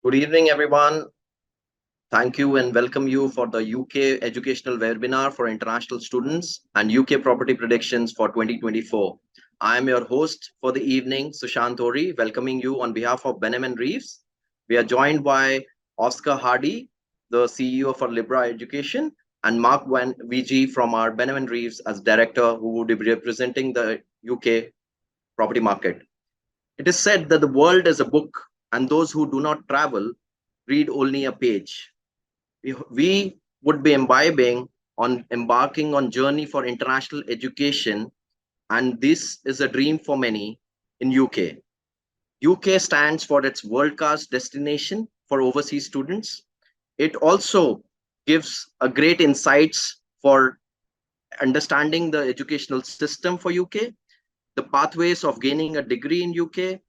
Good evening, everyone. Thank you and welcome you for the UK educational webinar for international students and UK property predictions for 2024. I am your host for the evening, Sushant Ori, welcoming you on behalf of Benham&Reeves. We are joined by Oscar Hardy, the CEO for Libra Education, and Marc VG from our Benham&Reeves as director, who would be representing the UK property market. It is said that the world is a book, and those who do not travel read only a page. We would be embarking on journey for international education, and this is a dream for many in UK. UK stands for its world-class destination for overseas students. It also gives a great insights for understanding the educational system for UK, the pathways of gaining a degree in UK,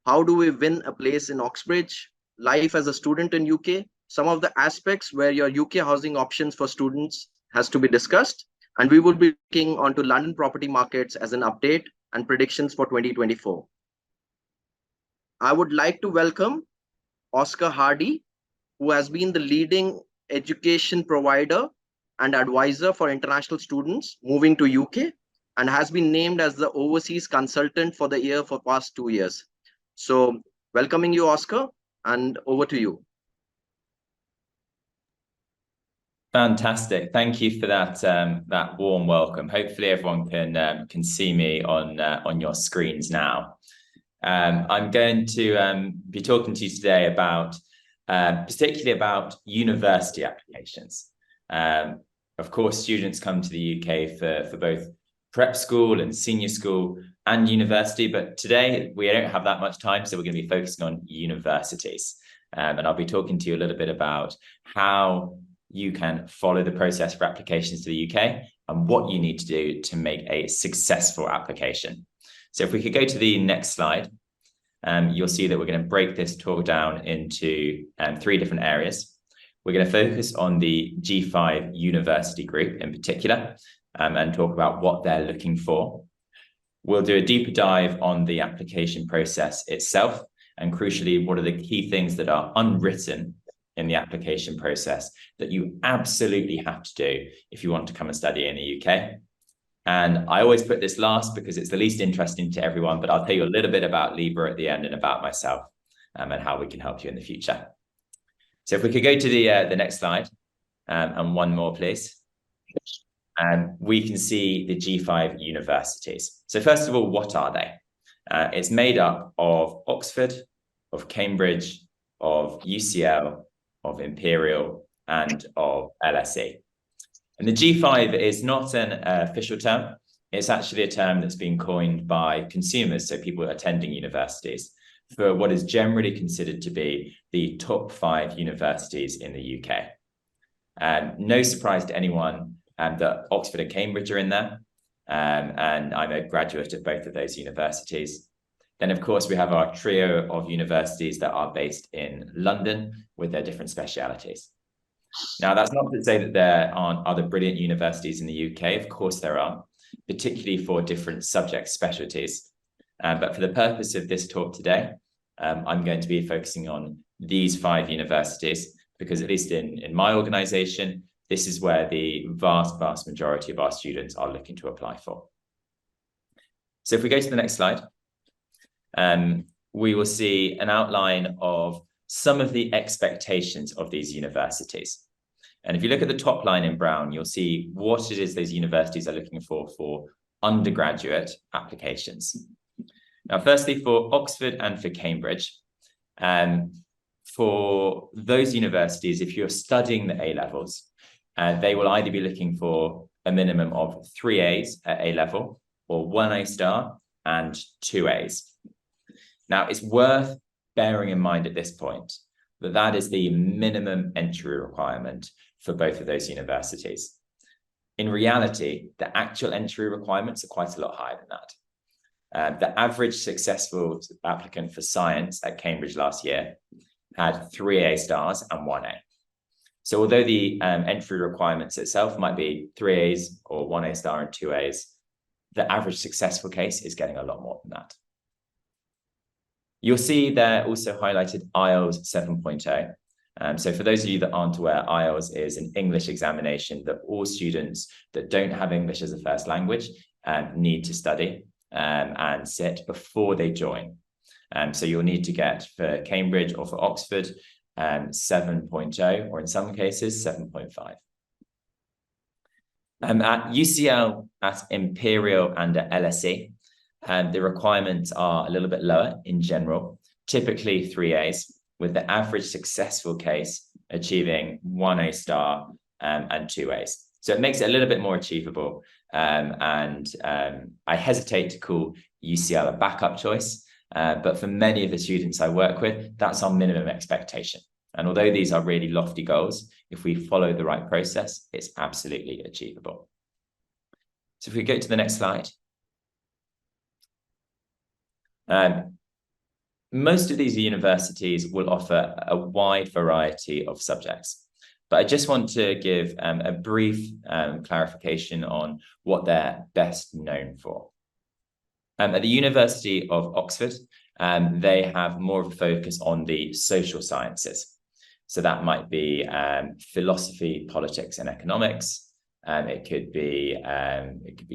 how do we win a place in Oxbridge, life as a student in UK, some of the aspects where your UK housing options for students has to be discussed. And we will be looking onto London property markets as an update and predictions for 2024. I would like to welcome Oscar Hardy, who has been the leading education provider and advisor for international students moving to UK and has been named as the overseas consultant for the year for past 2 years. So welcoming you, Oscar, and over to you. Fantastic. Thank you for that warm welcome. Hopefully everyone can see me on your screens now. I'm going to be talking to you today about particularly about university applications. Of course, students come to the UK for both prep school and senior school and university, but today we don't have that much time, so we're going to be focusing on universities. And I'll be talking to you a little bit about how you can follow the process for applications to the UK and what you need to do to make a successful application. So if we could go to the next slide, you'll see that we're going to break this talk down into 3 different areas. We're going to focus on the G5 university group in particular, and talk about what they're looking for. We'll do a deeper dive on the application process itself, and crucially, what are the key things that are unwritten in the application process that you absolutely have to do if you want to come and study in the UK. And I always put this last because it's the least interesting to everyone, but I'll tell you a little bit about Libra at the end and about myself, and how we can help you in the future. So if we could go to the next slide, and one more, please. We can see the G5 universities. So first of all, what are they? It's made up of Oxford, of Cambridge, of UCL, of Imperial, and of LSE. And the G5 is not an official term. It's actually a term that's been coined by consumers, so people attending universities, for what is generally considered to be the top 5 universities in the UK. No surprise to anyone that Oxford and Cambridge are in there, and I'm a graduate at both of those universities. Then, of course, we have our trio of universities that are based in London with their different specialities. Now, that's not to say that there aren't other brilliant universities in the UK. Of course there are, particularly for different subject specialties. But for the purpose of this talk today, I'm going to be focusing on these 5 universities, because at least in my organization, this is where the vast majority of our students are looking to apply for. So if we go to the next slide, we will see an outline of some of the expectations of these universities. And if you look at the top line in brown, you'll see what it is those universities are looking for undergraduate applications. Now, firstly, for Oxford and for Cambridge, for those universities, if you're studying the A-levels, they will either be looking for a minimum of 3 A's at A-level, or 1 A star and 2 A's. Now, it's worth bearing in mind at this point that that is the minimum entry requirement for both of those universities. In reality, the actual entry requirements are quite a lot higher than that. The average successful applicant for science at Cambridge last year had 3 A stars and 1 A. So although the entry requirements itself might be 3 A's or 1 A star and 2 A's, the average successful case is getting a lot more than that. You'll see there also highlighted IELTS 7.0. So for those of you that aren't aware, IELTS is an English examination that all students that don't have English as a first language need to study and sit before they join. So you'll need to get for Cambridge or for Oxford 7.0, or in some cases 7.5. At UCL, at Imperial and at LSE, the requirements are a little bit lower in general, typically 3 A's, with the average successful case achieving 1 A star and 2 A's. So it makes it a little bit more achievable. I hesitate to call UCL a backup choice, but for many of the students I work with, that's our minimum expectation. And although these are really lofty goals, if we follow the right process, it's absolutely achievable. So if we go to the next slide. Most of these universities will offer a wide variety of subjects, but I just want to give a brief clarification on what they're best known for. At the University of Oxford, they have more of a focus on the social sciences. So that might be philosophy, politics, and economics. It could be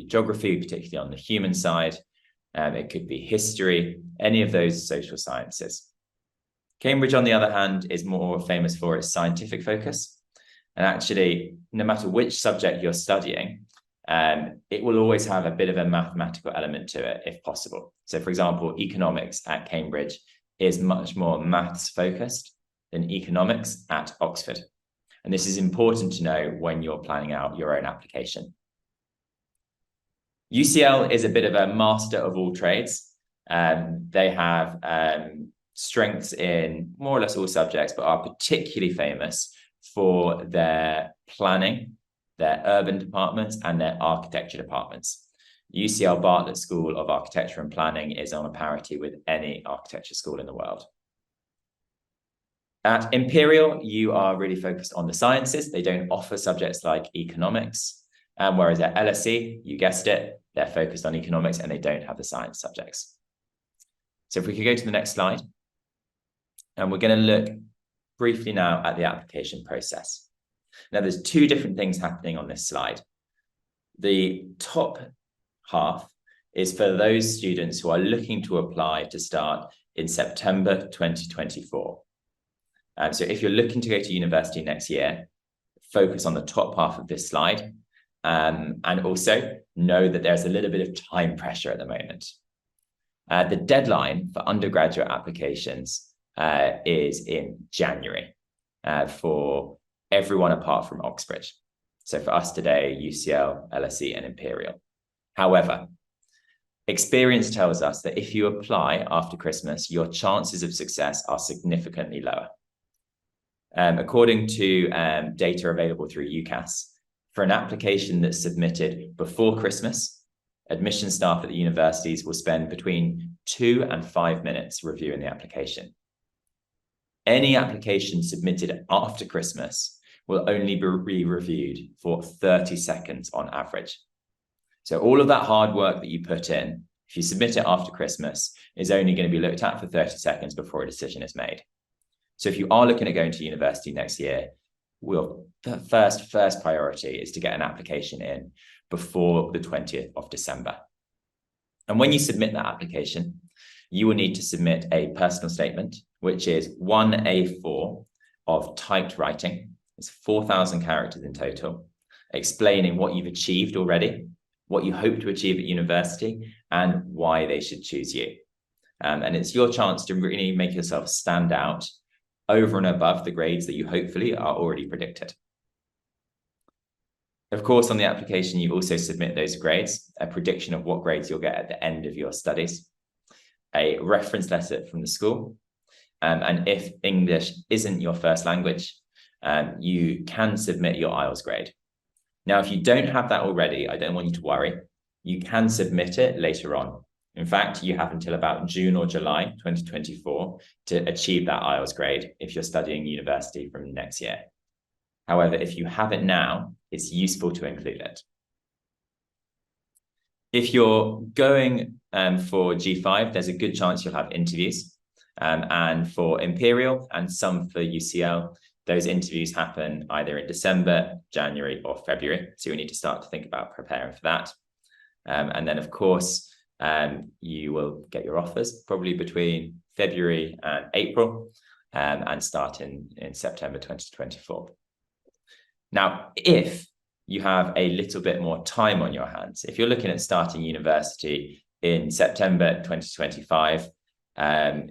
geography, particularly on the human side. It could be history, any of those social sciences. Cambridge, on the other hand, is more famous for its scientific focus. And actually, no matter which subject you're studying, it will always have a bit of a mathematical element to it, if possible. So, for example, economics at Cambridge is much more maths focused than economics at Oxford. And this is important to know when you're planning out your own application. UCL is a bit of a master of all trades. They have strengths in more or less all subjects, but are particularly famous for their planning, their urban departments, and their architecture departments. UCL Bartlett School of Architecture and Planning is on a parity with any architecture school in the world. At Imperial, you are really focused on the sciences. They don't offer subjects like economics. Whereas at LSE, you guessed it, they're focused on economics and they don't have the science subjects. So if we could go to the next slide. And we're going to look briefly now at the application process. Now, there's 2 different things happening on this slide. The top half is for those students who are looking to apply to start in September 2024. So if you're looking to go to university next year, focus on the top half of this slide. And also know that there's a little bit of time pressure at the moment. The deadline for undergraduate applications is in January for everyone apart from Oxbridge. So for us today, UCL, LSE, and Imperial. However, experience tells us that if you apply after Christmas, your chances of success are significantly lower. According to data available through UCAS, for an application that's submitted before Christmas, admission staff at the universities will spend between 2 and 5 minutes reviewing the application. Any application submitted after Christmas will only be reviewed for 30 seconds on average. So all of that hard work that you put in, if you submit it after Christmas, is only going to be looked at for 30 seconds before a decision is made. So if you are looking at going to university next year, the first priority is to get an application in before the 20th of December. And when you submit that application, you will need to submit a personal statement, which is 1 A4 of typed writing. It's 4,000 characters in total, explaining what you've achieved already, what you hope to achieve at university, and why they should choose you. And it's your chance to really make yourself stand out over and above the grades that you hopefully are already predicted. Of course, on the application, you also submit those grades, a prediction of what grades you'll get at the end of your studies, a reference letter from the school, and if English isn't your first language, you can submit your IELTS grade. Now, if you don't have that already, I don't want you to worry. You can submit it later on. In fact, you have until about June or July 2024 to achieve that IELTS grade if you're studying university from next year. However, if you have it now, it's useful to include it. If you're going for G5, there's a good chance you'll have interviews. And for Imperial and some for UCL, those interviews happen either in December, January, or February. So we need to start to think about preparing for that. And then, of course, you will get your offers probably between February and April, and start in September 2024. Now, if you have a little bit more time on your hands, if you're looking at starting university in September 2025,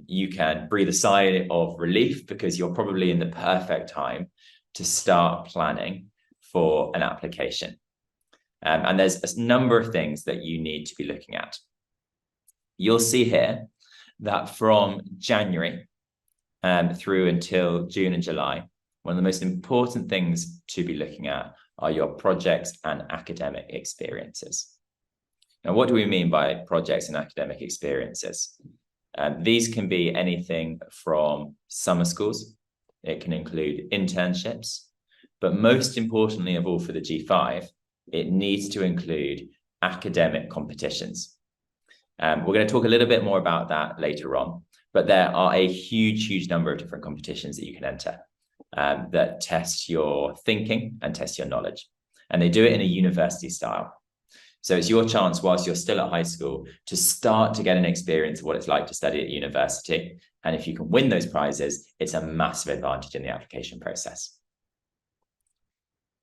you can breathe a sigh of relief because you're probably in the perfect time to start planning for an application. And there's a number of things that you need to be looking at. You'll see here that from January through until June and July, one of the most important things to be looking at are your projects and academic experiences. Now, what do we mean by projects and academic experiences? These can be anything from summer schools. It can include internships, but most importantly of all for the G5, it needs to include academic competitions. We're going to talk a little bit more about that later on, but there are a huge number of different competitions that you can enter that test your thinking and test your knowledge. And they do it in a university style. So it's your chance whilst you're still at high school to start to get an experience of what it's like to study at university. And if you can win those prizes, it's a massive advantage in the application process.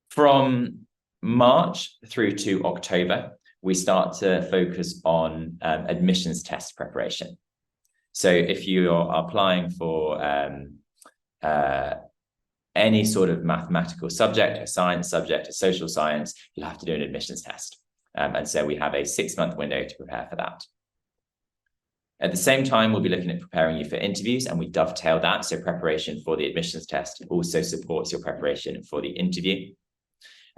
From March through to October, we start to focus on admissions test preparation. So if you are applying for any sort of mathematical subject, a science subject, a social science, you'll have to do an admissions test. And so we have a 6-month window to prepare for that. At the same time, we'll be looking at preparing you for interviews, and we dovetail that. So preparation for the admissions test also supports your preparation for the interview.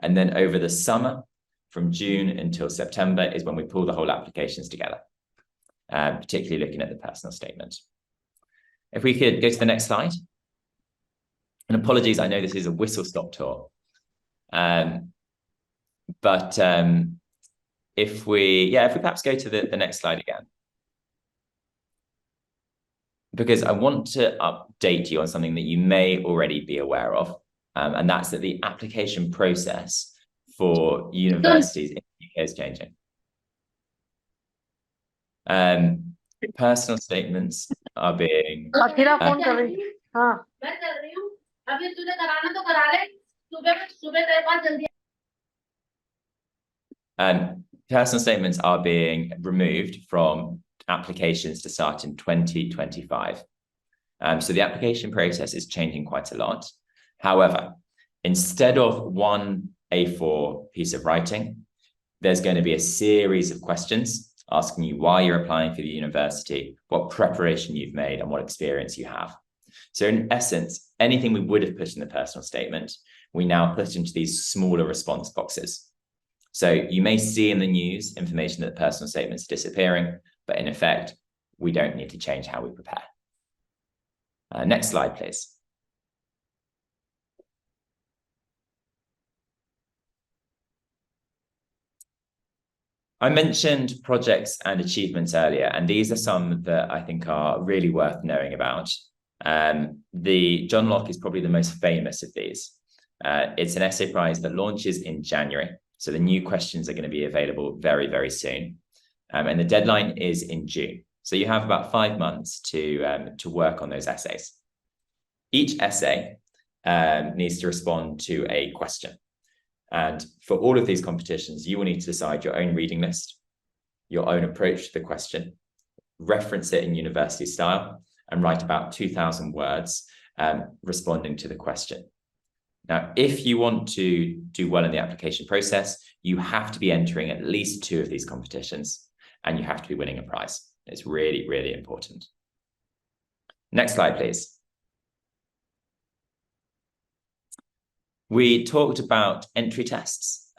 And then over the summer, from June until September, is when we pull the whole applications together, particularly looking at the personal statement. If we could go to the next slide. And apologies, I know this is a whistle-stop tour. But if we perhaps go to the next slide again. Because I want to update you on something that you may already be aware of, and that's that the application process for universities in the UK is changing. Personal statements are being... personal statements are being removed from applications to start in 2025. So the application process is changing quite a lot. However, instead of one A4 piece of writing, there's going to be a series of questions asking you why you're applying for the university, what preparation you've made, and what experience you have. So in essence, anything we would have put in the personal statement, we now put into these smaller response boxes. So you may see in the news information that the personal statement's disappearing, but in effect, we don't need to change how we prepare. Next slide, please. I mentioned projects and achievements earlier, and these are some that I think are really worth knowing about. The John Locke is probably the most famous of these. It's an essay prize that launches in January. So the new questions are going to be available very, very soon. And the deadline is in June. So you have about 5 months to work on those essays. Each essay needs to respond to a question. And for all of these competitions, you will need to decide your own reading list, your own approach to the question, reference it in university style, and write about 2,000 words responding to the question. Now, if you want to do well in the application process, you have to be entering at least 2 of these competitions, and you have to be winning a prize. It's really, really important. Next slide, please. We talked about entry tests.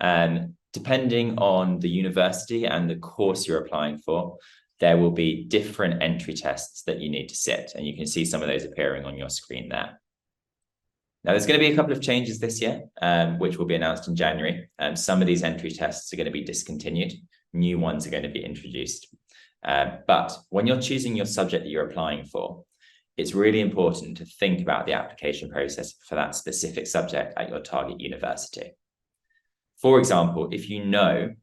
Depending on the university and the course you're applying for, there will be different entry tests that you need to sit, and you can see some of those appearing on your screen there. Now, there's going to be a couple of changes this year, which will be announced in January. Some of these entry tests are going to be discontinued. New ones are going to be introduced. But when you're choosing your subject that you're applying for, it's really important to think about the application process for that specific subject at your target university. For example, if you know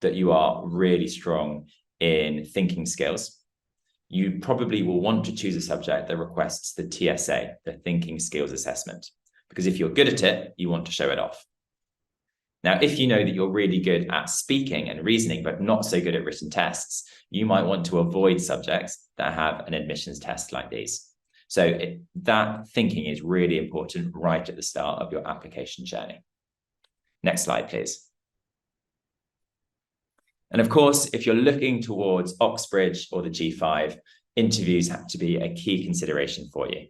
that you are really strong in thinking skills, you probably will want to choose a subject that requests the TSA, the Thinking Skills Assessment, because if you're good at it, you want to show it off. Now, if you know that you're really good at speaking and reasoning, but not so good at written tests, you might want to avoid subjects that have an admissions test like these. So that thinking is really important right at the start of your application journey. Next slide, please. And of course, if you're looking towards Oxbridge or the G5, interviews have to be a key consideration for you.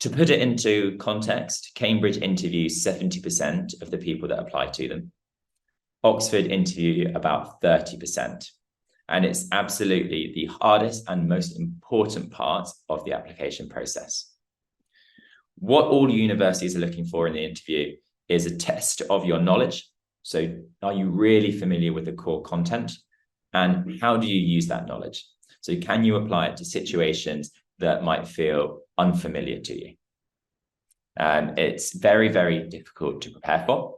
To put it into context, Cambridge interviews 70% of the people that apply to them. Oxford interview about 30%. And it's absolutely the hardest and most important part of the application process. What all universities are looking for in the interview is a test of your knowledge. So are you really familiar with the core content? And how do you use that knowledge? So can you apply it to situations that might feel unfamiliar to you? It's very, very difficult to prepare for.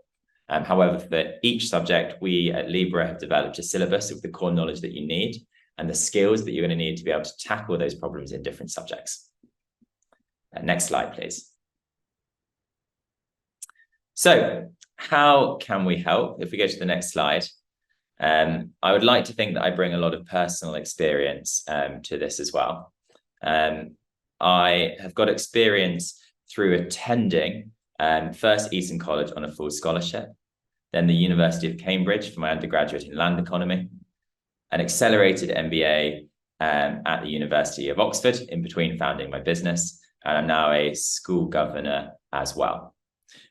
However, for each subject, we at Libra have developed a syllabus with the core knowledge that you need and the skills that you're going to need to be able to tackle those problems in different subjects. Next slide, please. So how can we help? If we go to the next slide, I would like to think that I bring a lot of personal experience to this as well. I have got experience through attending first Eton College on a full scholarship, then the University of Cambridge for my undergraduate in land economy, an accelerated MBA at the University of Oxford in between founding my business, and I'm now a school governor as well.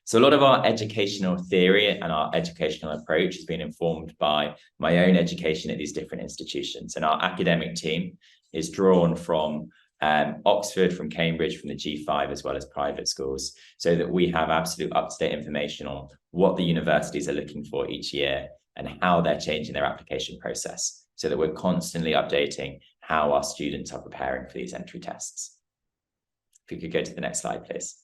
So a lot of our educational theory and our educational approach has been informed by my own education at these different institutions. And our academic team is drawn from Oxford, from Cambridge, from the G5, as well as private schools, so that we have absolute up-to-date information on what the universities are looking for each year and how they're changing their application process, so that we're constantly updating how our students are preparing for these entry tests. If you could go to the next slide, please.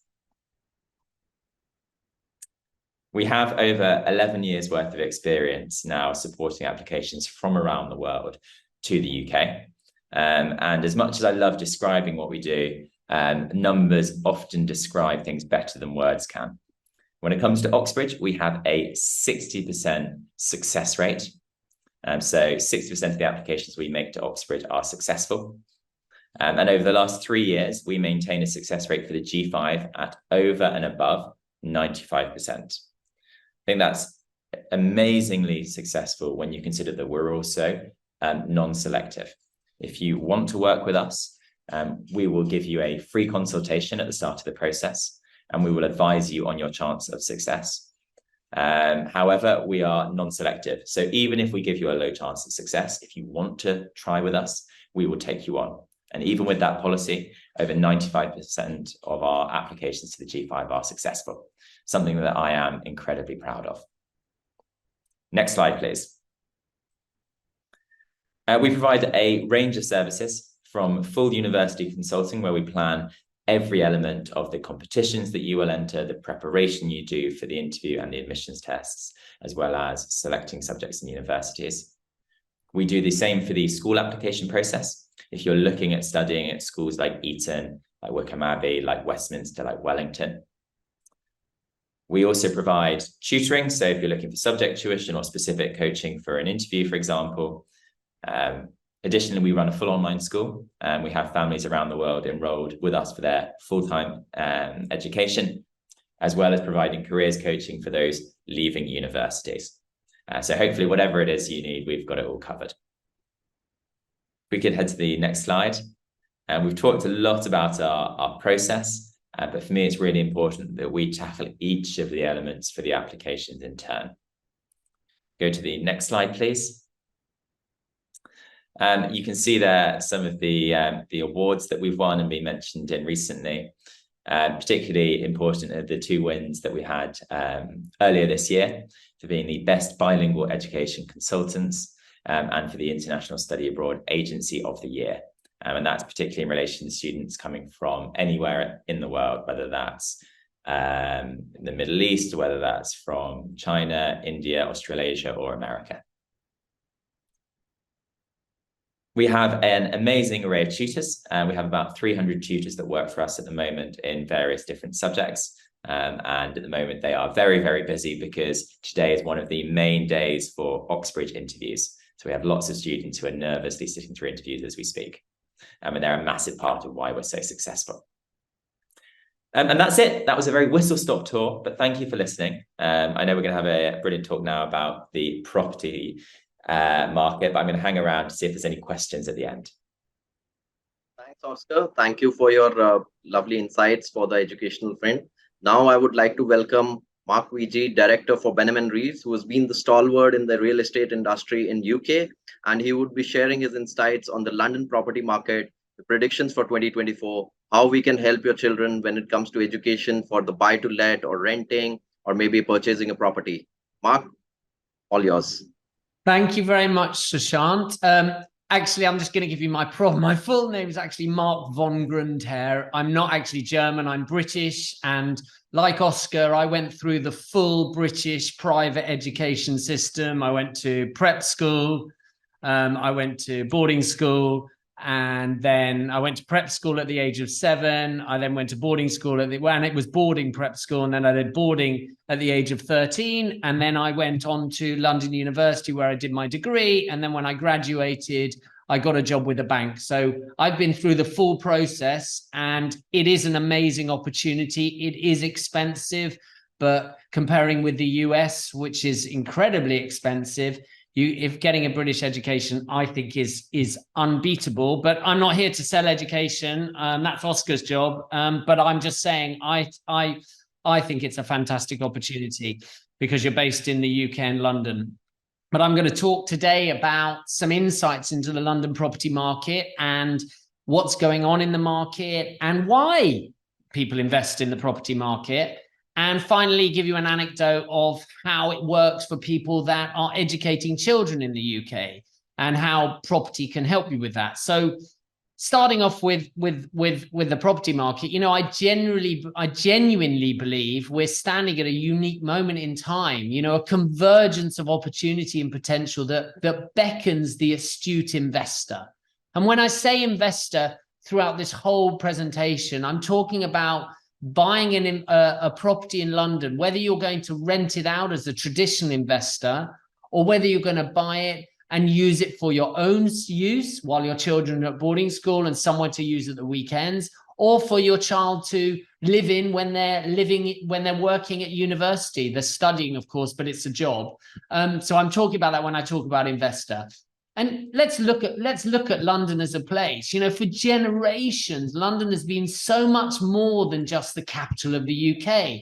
We have over 11 years worth of experience now supporting applications from around the world to the UK. And as much as I love describing what we do, numbers often describe things better than words can. When it comes to Oxbridge, we have a 60% success rate. So 60% of the applications we make to Oxbridge are successful. And over the last 3 years, we maintain a success rate for the G5 at over and above 95%. I think that's amazingly successful when you consider that we're also non-selective. If you want to work with us, we will give you a free consultation at the start of the process, and we will advise you on your chance of success. However, we are non-selective. So even if we give you a low chance of success, if you want to try with us, we will take you on. And even with that policy, over 95% of our applications to the G5 are successful, something that I am incredibly proud of. Next slide, please. We provide a range of services from full university consulting, where we plan every element of the competitions that you will enter, the preparation you do for the interview and the admissions tests, as well as selecting subjects in universities. We do the same for the school application process. If you're looking at studying at schools like Eton, like Wickham Abbey, like Westminster, like Wellington. We also provide tutoring. So if you're looking for subject tuition or specific coaching for an interview, for example. Additionally, we run a full online school, and we have families around the world enrolled with us for their full-time education, as well as providing careers coaching for those leaving universities. So hopefully whatever it is you need, we've got it all covered. We could head to the next slide. We've talked a lot about our process, but for me, it's really important that we tackle each of the elements for the applications in turn. Go to the next slide, please. You can see there some of the awards that we've won and been mentioned in recently. Particularly important are the 2 wins that we had earlier this year for being the Best Bilingual Education Consultants and for the International Study Abroad Agency of the Year. And that's particularly in relation to students coming from anywhere in the world, whether that's the Middle East, whether that's from China, India, Australasia, or America. We have an amazing array of tutors. We have about 300 tutors that work for us at the moment in various different subjects. And at the moment, they are very, very busy because today is one of the main days for Oxbridge interviews. So we have lots of students who are nervously sitting through interviews as we speak. And they're a massive part of why we're so successful. And that's it. That was a very whistle-stop tour, but thank you for listening. I know we're going to have a brilliant talk now about the property market, but I'm going to hang around to see if there's any questions at the end. Thanks, Oscar. Thank you for your lovely insights for the educational friend. Now I would like to welcome Marc VG, Director for benham&reeves, who has been the stalwart in the real estate industry in UK, and he would be sharing his insights on the London property market, the predictions for 2024, how we can help your children when it comes to education for the buy to let or renting or maybe purchasing a property. Marc, all yours. Thank you very much, Sushant. Actually, I'm just going to give you my full name is actually Marc von Grundherr. I'm not actually German, I'm British. And like Oscar, I went through the full British private education system. I went to prep school, I went to boarding school, and then I went to prep school at the age of 7. I then went to boarding school and it was boarding prep school. And then I did boarding at the age of 13. And then I went on to London University where I did my degree. And then when I graduated, I got a job with a bank. So I've been through the full process and it is an amazing opportunity. It is expensive, but comparing with the US, which is incredibly expensive, if getting a British education, I think is unbeatable. But I'm not here to sell education. That's Oscar's job. But I'm just saying, I think it's a fantastic opportunity because you're based in the UK and London. But I'm going to talk today about some insights into the London property market and what's going on in the market and why people invest in the property market. And finally, give you an anecdote of how it works for people that are educating children in the UK and how property can help you with that. So starting off with the property market, you know, I genuinely believe we're standing at a unique moment in time, you know, a convergence of opportunity and potential that beckons the astute investor. And when I say investor throughout this whole presentation, I'm talking about buying a property in London, whether you're going to rent it out as a traditional investor or whether you're going to buy it and use it for your own use while your children are at boarding school and somewhere to use at the weekends, or for your child to live in when they're working at university. They're studying, of course, but it's a job. So I'm talking about that when I talk about investor. And let's look at London as a place. You know, for generations, London has been so much more than just the capital of the UK.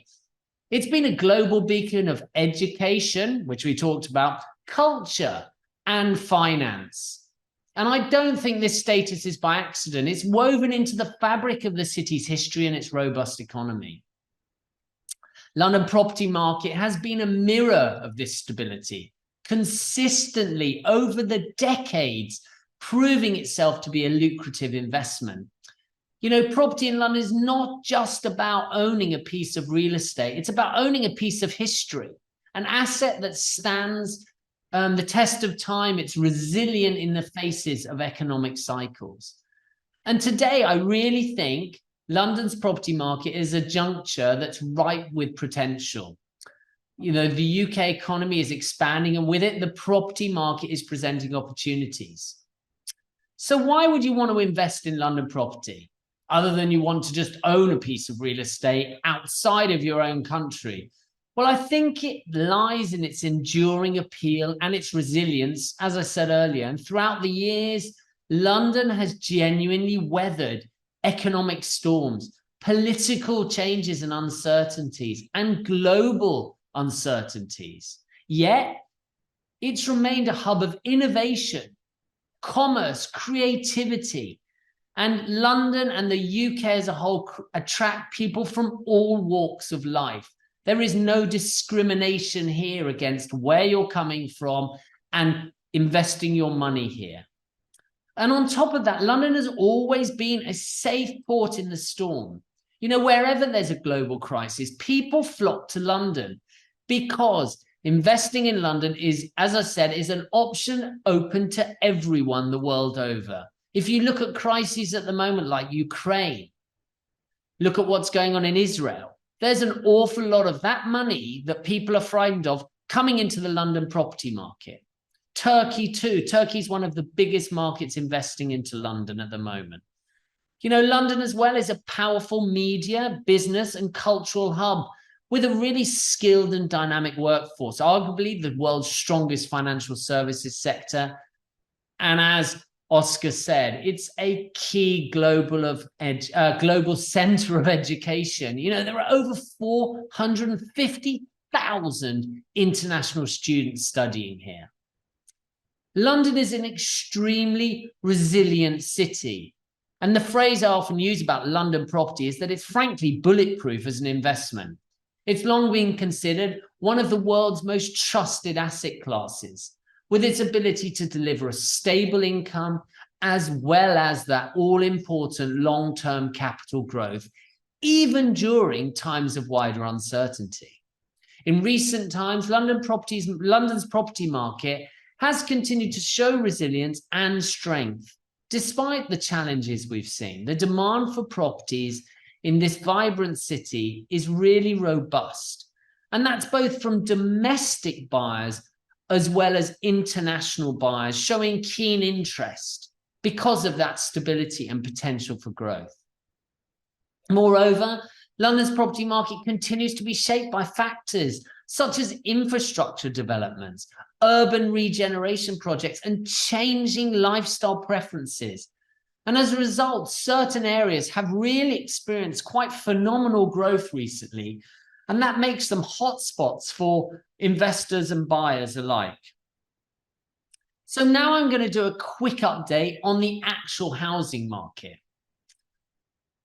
It's been a global beacon of education, which we talked about, culture, and finance. And I don't think this status is by accident. It's woven into the fabric of the city's history and its robust economy. London property market has been a mirror of this stability, consistently over the decades, proving itself to be a lucrative investment. You know, property in London is not just about owning a piece of real estate. It's about owning a piece of history, an asset that stands the test of time. It's resilient in the faces of economic cycles. And today, I really think London's property market is a juncture that's ripe with potential. You know, the UK economy is expanding, and with it, the property market is presenting opportunities. So why would you want to invest in London property, other than you want to just own a piece of real estate outside of your own country? Well, I think it lies in its enduring appeal and its resilience, as I said earlier. And throughout the years, London has genuinely weathered economic storms, political changes and uncertainties, and global uncertainties. Yet, it's remained a hub of innovation, commerce, creativity, and London and the UK as a whole attract people from all walks of life. There is no discrimination here against where you're coming from and investing your money here. And on top of that, London has always been a safe port in the storm. You know, wherever there's a global crisis, people flock to London because investing in London is, as I said, is an option open to everyone the world over. If you look at crises at the moment like Ukraine, look at what's going on in Israel, there's an awful lot of that money that people are frightened of coming into the London property market. Turkey too. Turkey's one of the biggest markets investing into London at the moment. You know, London as well is a powerful media, business and cultural hub with a really skilled and dynamic workforce, arguably the world's strongest financial services sector. And as Oscar said, it's a key global center of education. You know, there are over 450,000 international students studying here. London is an extremely resilient city. And the phrase I often use about London property is that it's frankly bulletproof as an investment. It's long been considered one of the world's most trusted asset classes, with its ability to deliver a stable income as well as that all-important long-term capital growth, even during times of wider uncertainty. In recent times, London's property market has continued to show resilience and strength. Despite the challenges we've seen, the demand for properties in this vibrant city is really robust. And that's both from domestic buyers as well as international buyers showing keen interest because of that stability and potential for growth. Moreover, London's property market continues to be shaped by factors such as infrastructure developments, urban regeneration projects, and changing lifestyle preferences. And as a result, certain areas have really experienced quite phenomenal growth recently, and that makes them hotspots for investors and buyers alike. So now I'm going to do a quick update on the actual housing market.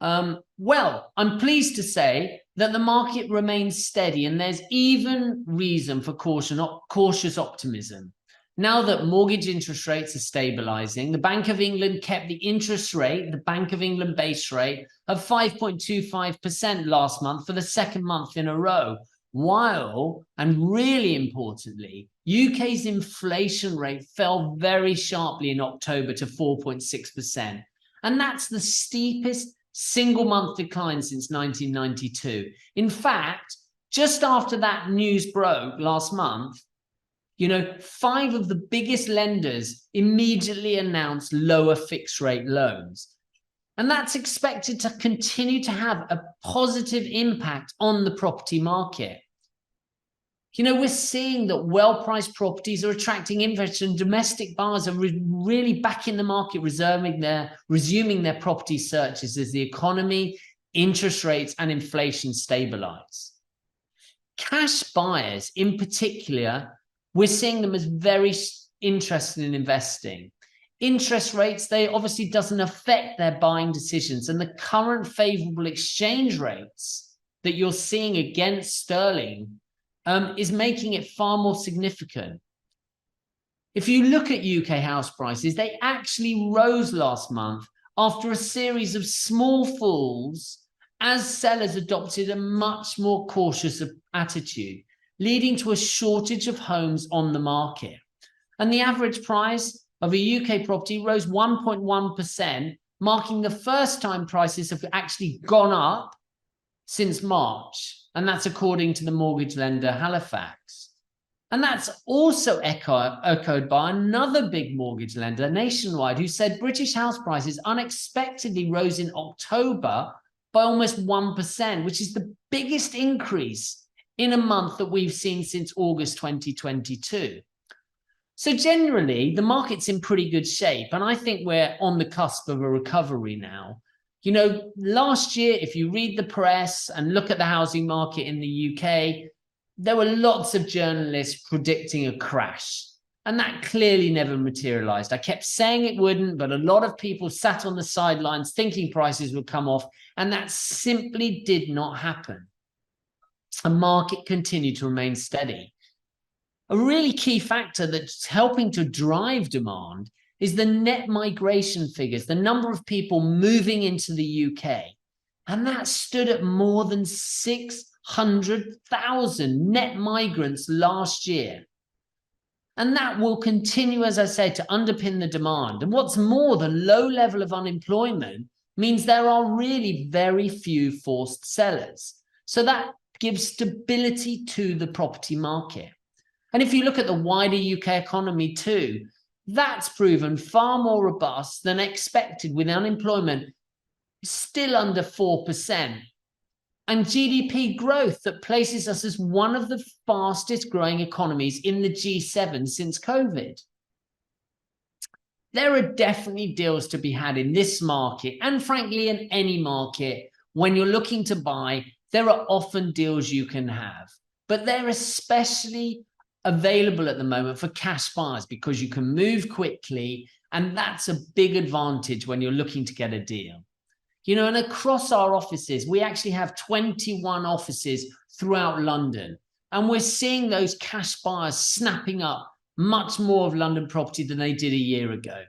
Well, I'm pleased to say that the market remains steady and there's even reason for cautious optimism. Now that mortgage interest rates are stabilizing, the Bank of England kept the interest rate, the Bank of England base rate, of 5.25% last month for the second month in a row, while, and really importantly, UK's inflation rate fell very sharply in October to 4.6%. And that's the steepest single month decline since 1992. In fact, just after that news broke last month, you know, 5 of the biggest lenders immediately announced lower fixed rate loans. And that's expected to continue to have a positive impact on the property market. You know, we're seeing that well-priced properties are attracting interest and domestic buyers are really back in the market, resuming their property searches as the economy, interest rates, and inflation stabilize. Cash buyers in particular, we're seeing them as very interested in investing. Interest rates, they obviously doesn't affect their buying decisions, and the current favorable exchange rates that you're seeing against sterling is making it far more significant. If you look at UK house prices, they actually rose last month after a series of small falls as sellers adopted a much more cautious attitude, leading to a shortage of homes on the market. And the average price of a UK property rose 1.1%, marking the first time prices have actually gone up since March. And that's according to the mortgage lender Halifax. And that's also echoed by another big mortgage lender, Nationwide, who said British house prices unexpectedly rose in October by almost 1%, which is the biggest increase in a month that we've seen since August 2022. So generally, the market's in pretty good shape, and I think we're on the cusp of a recovery now. You know, last year, if you read the press and look at the housing market in the UK, there were lots of journalists predicting a crash, and that clearly never materialized. I kept saying it wouldn't, but a lot of people sat on the sidelines thinking prices would come off, and that simply did not happen. The market continued to remain steady. A really key factor that's helping to drive demand is the net migration figures, the number of people moving into the UK. And that stood at more than 600,000 net migrants last year. And that will continue, as I say, to underpin the demand. And what's more, the low level of unemployment means there are really very few forced sellers. So that gives stability to the property market. And if you look at the wider UK economy too, that's proven far more robust than expected, with unemployment still under 4%. And GDP growth that places us as one of the fastest growing economies in the G7 since COVID. There are definitely deals to be had in this market, and frankly in any market. When you're looking to buy, there are often deals you can have, but they're especially available at the moment for cash buyers because you can move quickly, and that's a big advantage when you're looking to get a deal. You know, and across our offices, we actually have 21 offices throughout London, and we're seeing those cash buyers snapping up much more of London property than they did a year ago.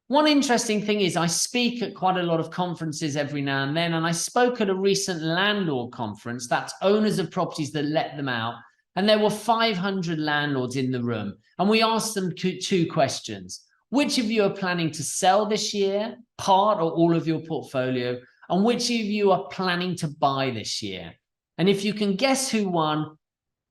One interesting thing is I speak at quite a lot of conferences every now and then, and I spoke at a recent landlord conference, that's owners of properties that let them out, and there were 500 landlords in the room, and we asked them two questions. Which of you are planning to sell this year, part or all of your portfolio? And which of you are planning to buy this year? And if you can guess who won,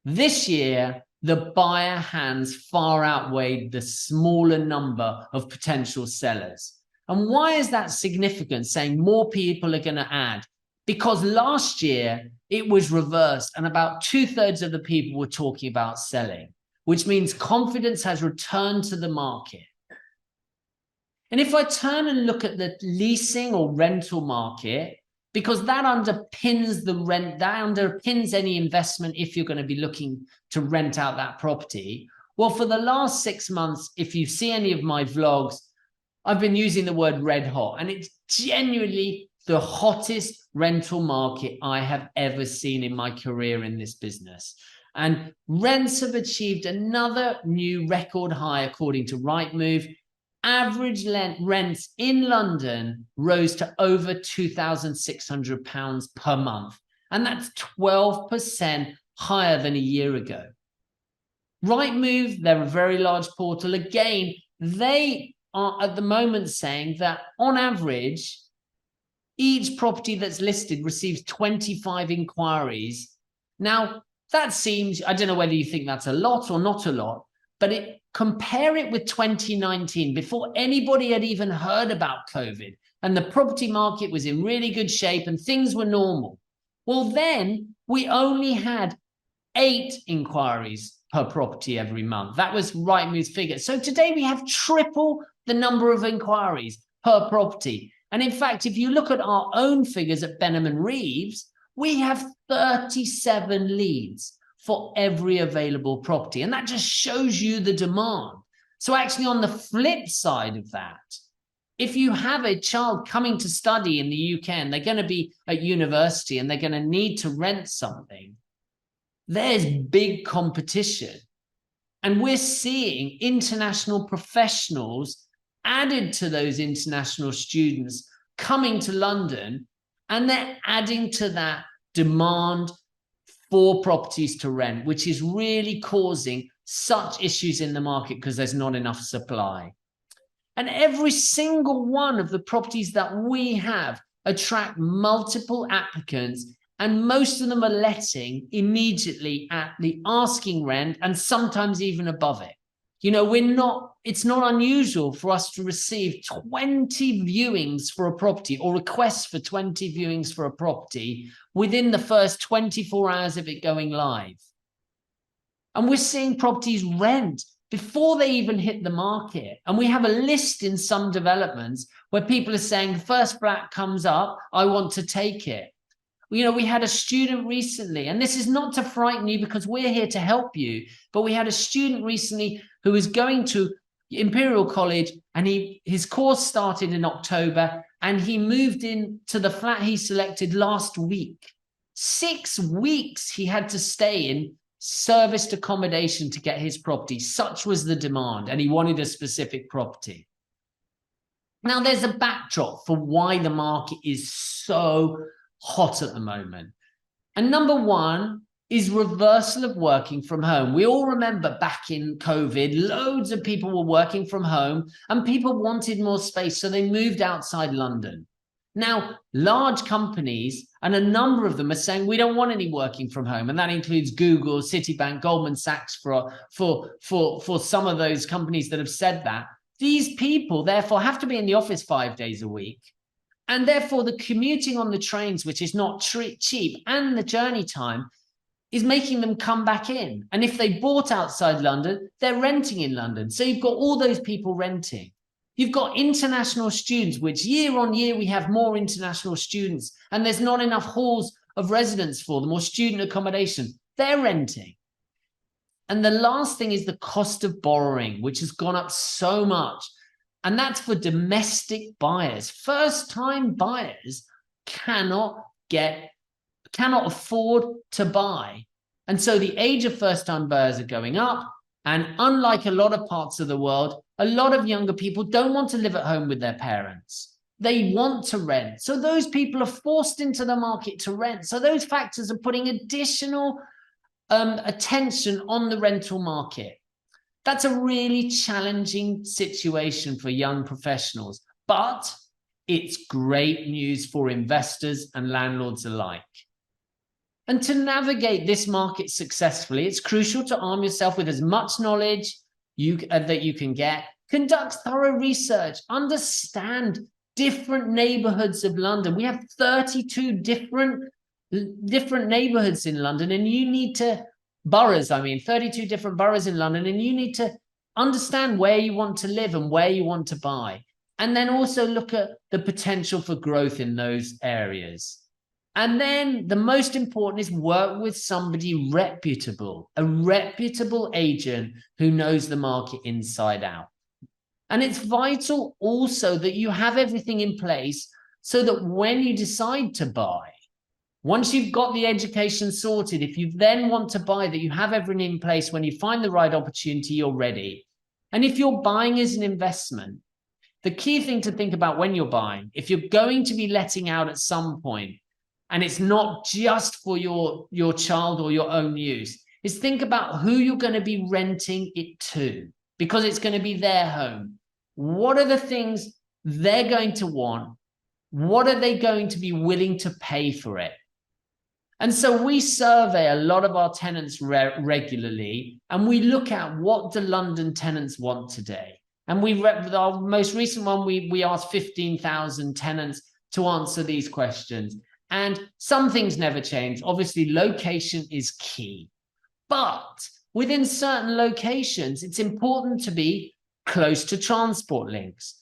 this year, the buyer hands far outweighed the smaller number of potential sellers. And why is that significant, saying more people are going to add? Because last year, it was reversed, and about 2/3 of the people were talking about selling, which means confidence has returned to the market. And if I turn and look at the leasing or rental market, because that underpins the rent, that underpins any investment if you're going to be looking to rent out that property. Well, for the last 6 months, if you see any of my vlogs, I've been using the word red hot, and it's genuinely the hottest rental market I have ever seen in my career in this business. And rents have achieved another new record high, according to Rightmove. Average rents in London rose to over £2,600 per month, and that's 12% higher than a year ago. Rightmove, they're a very large portal. Again, they are at the moment saying that on average, each property that's listed receives 25 inquiries. Now, that seems, I don't know whether you think that's a lot or not a lot, but compare it with 2019, before anybody had even heard about COVID, and the property market was in really good shape and things were normal. Well, then we only had 8 inquiries per property every month. That was Rightmove's figure. So today we have triple the number of inquiries per property. And in fact, if you look at our own figures at benham&reeves, we have 37 leads for every available property. And that just shows you the demand. So actually, on the flip side of that, if you have a child coming to study in the UK and they're going to be at university and they're going to need to rent something, there's big competition. And we're seeing international professionals added to those international students coming to London, and they're adding to that demand for properties to rent, which is really causing such issues in the market because there's not enough supply. And every single one of the properties that we have attract multiple applicants, and most of them are letting immediately at the asking rent and sometimes even above it. You know, it's not unusual for us to receive 20 viewings for a property, or requests for 20 viewings for a property within the first 24 hours of it going live. And we're seeing properties rent before they even hit the market. And we have a list in some developments where people are saying, the first flat comes up, I want to take it. You know, we had a student recently, and this is not to frighten you because we're here to help you, but we had a student recently who was going to Imperial College, and his course started in October, and he moved in to the flat he selected last week. 6 weeks he had to stay in serviced accommodation to get his property. Such was the demand, and he wanted a specific property. Now, there's a backdrop for why the market is so hot at the moment. And number one is reversal of working from home. We all remember back in COVID, loads of people were working from home and people wanted more space, so they moved outside London. Now, large companies, and a number of them are saying, we don't want any working from home. And that includes Google, Citibank, Goldman Sachs for some of those companies that have said that. These people, therefore, have to be in the office 5 days a week. And therefore, the commuting on the trains, which is not cheap, and the journey time is making them come back in. And if they bought outside London, they're renting in London. So you've got all those people renting. You've got international students, which year on year, we have more international students, and there's not enough halls of residence for them or student accommodation. They're renting. And the last thing is the cost of borrowing, which has gone up so much. And that's for domestic buyers. First-time buyers cannot afford to buy. And so the age of first-time buyers are going up. And unlike a lot of parts of the world, a lot of younger people don't want to live at home with their parents. They want to rent. So those people are forced into the market to rent. So those factors are putting additional attention on the rental market. That's a really challenging situation for young professionals, but it's great news for investors and landlords alike. And to navigate this market successfully, it's crucial to arm yourself with as much knowledge that you can get, conduct thorough research, understand different neighborhoods of London. We have 32 different neighborhoods in London, and you need to, 32 different boroughs in London, and you need to understand where you want to live and where you want to buy. And then also look at the potential for growth in those areas. And then the most important is work with somebody reputable, a reputable agent who knows the market inside out. And it's vital also that you have everything in place so that when you decide to buy, once you've got the education sorted, if you then want to buy, that you have everything in place. When you find the right opportunity, you're ready. And if you're buying as an investment, the key thing to think about when you're buying, if you're going to be letting out at some point, and it's not just for your child or your own use, is think about who you're going to be renting it to, because it's going to be their home. What are the things they're going to want? What are they going to be willing to pay for it? And so we survey a lot of our tenants regularly, and we look at what do London tenants want today. And our most recent one, we asked 15,000 tenants to answer these questions. And some things never change. Obviously, location is key. But within certain locations, it's important to be close to transport links.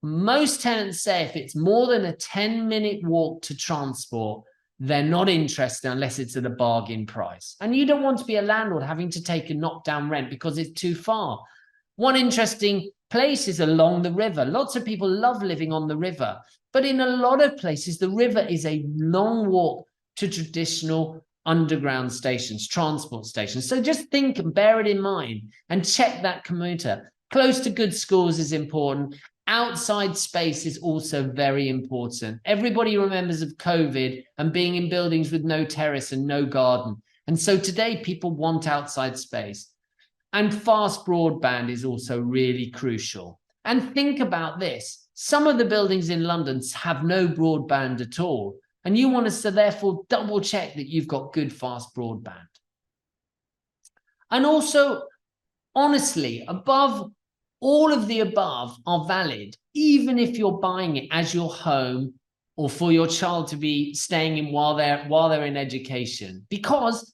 Most tenants say if it's more than a 10-minute walk to transport, they're not interested unless it's at a bargain price. And you don't want to be a landlord having to take a knockdown rent because it's too far. One interesting place is along the river. Lots of people love living on the river. But in a lot of places, the river is a long walk to traditional underground stations, transport stations. So just think and bear it in mind and check that commuter. Close to good schools is important. Outside space is also very important. Everybody remembers of COVID and being in buildings with no terrace and no garden. And so today people want outside space. And fast broadband is also really crucial. And think about this. Some of the buildings in London have no broadband at all. And you want us to therefore double check that you've got good fast broadband. And also, honestly, all of the above are valid, even if you're buying it as your home or for your child to be staying in while they're in education. Because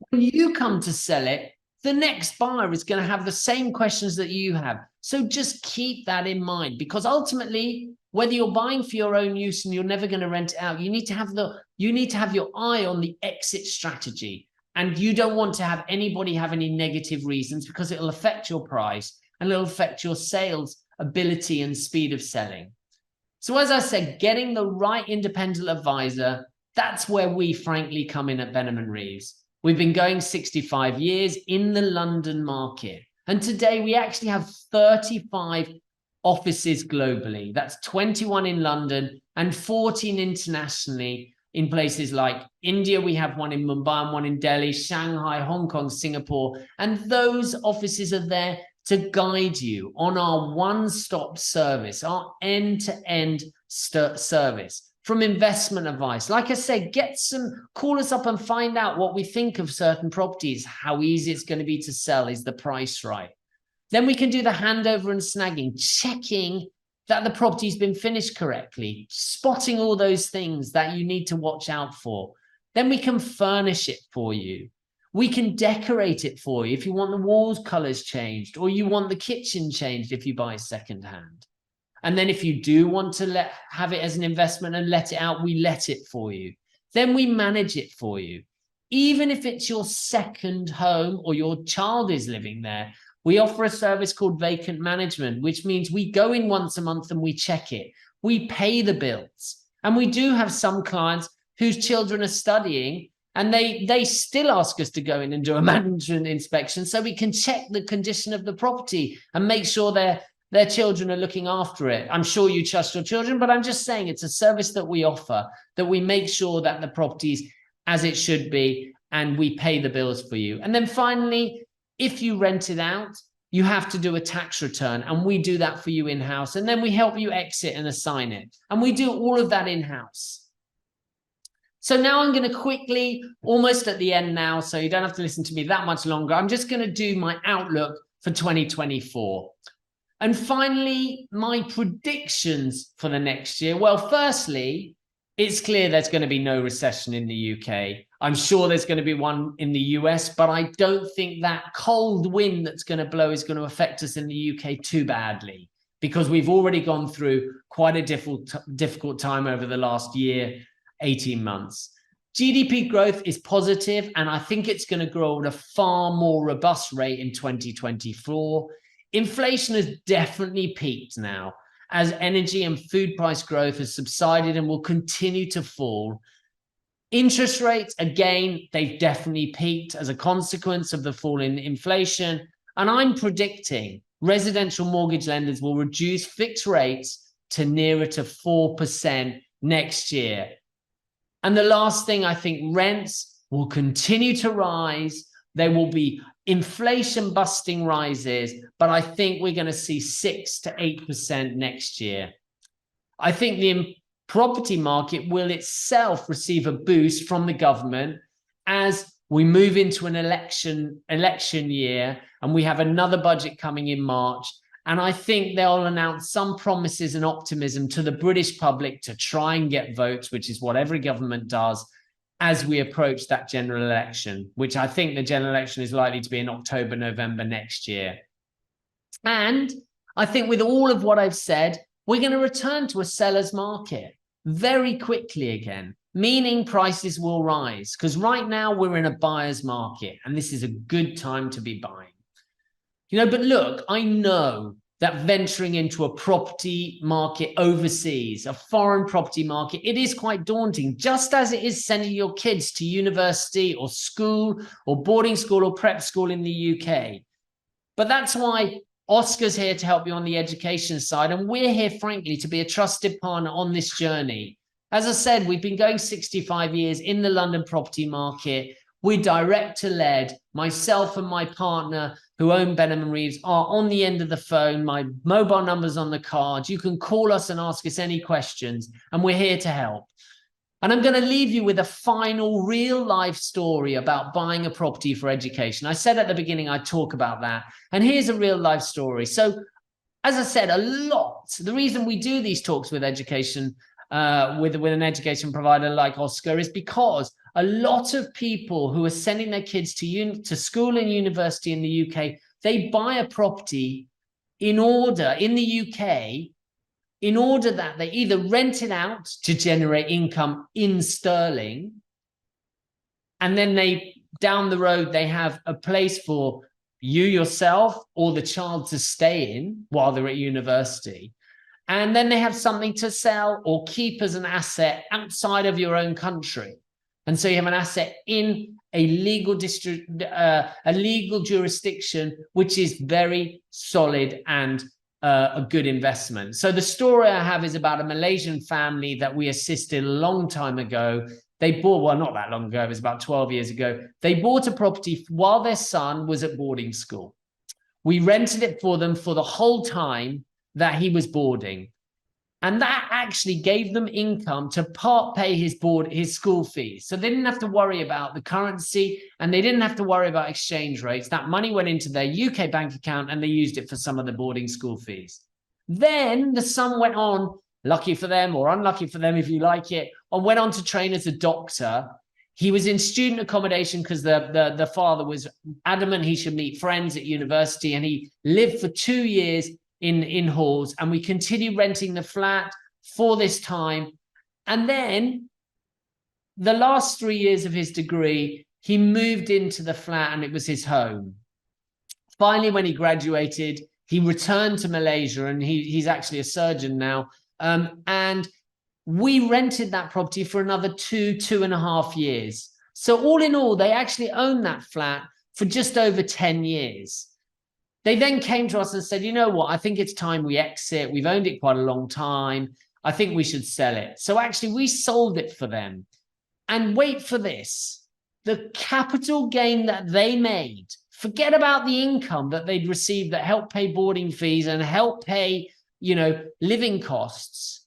when you come to sell it, the next buyer is going to have the same questions that you have. So just keep that in mind, because ultimately, whether you're buying for your own use and you're never going to rent it out, you need to have your eye on the exit strategy. And you don't want to have anybody have any negative reasons, because it'll affect your price and it'll affect your sales ability and speed of selling. So as I said, getting the right independent advisor, that's where we frankly come in at Benham&Reeves. We've been going 65 years in the London market. And today we actually have 35 offices globally. That's 21 in London and 14 internationally in places like India. We have one in Mumbai and one in Delhi, Shanghai, Hong Kong, Singapore. And those offices are there to guide you on our one-stop service, our end-to-end service. From investment advice, like I said, call us up and find out what we think of certain properties, how easy it's going to be to sell, is the price right? Then we can do the handover and snagging, checking that the property's been finished correctly, spotting all those things that you need to watch out for. Then we can furnish it for you. We can decorate it for you if you want the walls colors changed, or you want the kitchen changed if you buy secondhand. And then if you do want to have it as an investment and let it out, we let it for you. Then we manage it for you. Even if it's your second home or your child is living there, we offer a service called vacant management, which means we go in once a month and we check it. We pay the bills. And we do have some clients whose children are studying and they still ask us to go in and do a management inspection so we can check the condition of the property and make sure their children are looking after it. I'm sure you trust your children, but I'm just saying it's a service that we offer, that we make sure that the property's as it should be, and we pay the bills for you. And then finally, if you rent it out, you have to do a tax return, and we do that for you in-house. And then we help you exit and assign it. And we do all of that in-house. So now I'm going to quickly, almost at the end now, so you don't have to listen to me that much longer, I'm just going to do my outlook for 2024. And finally, my predictions for the next year. Well, firstly, it's clear there's going to be no recession in the UK. I'm sure there's going to be one in the US, but I don't think that cold wind that's going to blow is going to affect us in the UK too badly, because we've already gone through quite a difficult time over the last year, 18 months. GDP growth is positive, and I think it's going to grow at a far more robust rate in 2024. Inflation has definitely peaked now, as energy and food price growth has subsided and will continue to fall. Interest rates, again, they've definitely peaked as a consequence of the fall in inflation. And I'm predicting residential mortgage lenders will reduce fixed rates to nearer to 4% next year. And the last thing, I think rents will continue to rise. There will be inflation busting rises, but I think we're going to see 6 to 8% next year. I think the property market will itself receive a boost from the government as we move into an election year, and we have another budget coming in March. And I think they'll announce some promises and optimism to the British public to try and get votes, which is what every government does, as we approach that general election, which I think the general election is likely to be in October, November next year. And I think with all of what I've said, we're going to return to a seller's market very quickly again, meaning prices will rise, because right now we're in a buyer's market, and this is a good time to be buying. But look, I know that venturing into a property market overseas, a foreign property market, it is quite daunting, just as it is sending your kids to university or school or boarding school or prep school in the UK. But that's why Oscar's here to help you on the education side, and we're here, frankly, to be a trusted partner on this journey. As I said, we've been going 65 years in the London property market. We're director-led. Myself and my partner, who own benham&reeves, are on the end of the phone. My mobile number's on the card. You can call us and ask us any questions, and we're here to help. And I'm going to leave you with a final real-life story about buying a property for education. I said at the beginning I'd talk about that, and here's a real-life story. So, as I said, the reason we do these talks with education, with an education provider like Oscar, is because a lot of people who are sending their kids to school and university in the UK, they buy a property in the UK, in order that they either rent it out to generate income in sterling, and then down the road, they have a place for you yourself or the child to stay in while they're at university. And then they have something to sell or keep as an asset outside of your own country. And so you have an asset in a legal jurisdiction, which is very solid and a good investment. So the story I have is about a Malaysian family that we assisted a long time ago. They bought, well, not that long ago, it was about 12 years ago. They bought a property while their son was at boarding school. We rented it for them for the whole time that he was boarding. And that actually gave them income to part pay his school fees. So they didn't have to worry about the currency and they didn't have to worry about exchange rates. That money went into their UK bank account and they used it for some of the boarding school fees. Then the son went on, lucky for them or unlucky for them if you like it, or went on to train as a doctor. He was in student accommodation because the father was adamant he should meet friends at university, and he lived for 2 years in halls, and we continued renting the flat for this time. And then the last 3 years of his degree, he moved into the flat and it was his home. Finally, when he graduated, he returned to Malaysia, and he's actually a surgeon now. And we rented that property for another 2.5 years. So all in all, they actually owned that flat for just over 10 years. They then came to us and said, you know what, I think it's time we exit. We've owned it quite a long time. I think we should sell it. So actually we sold it for them. And wait for this, the capital gain that they made, forget about the income that they'd received that helped pay boarding fees and help pay, living costs,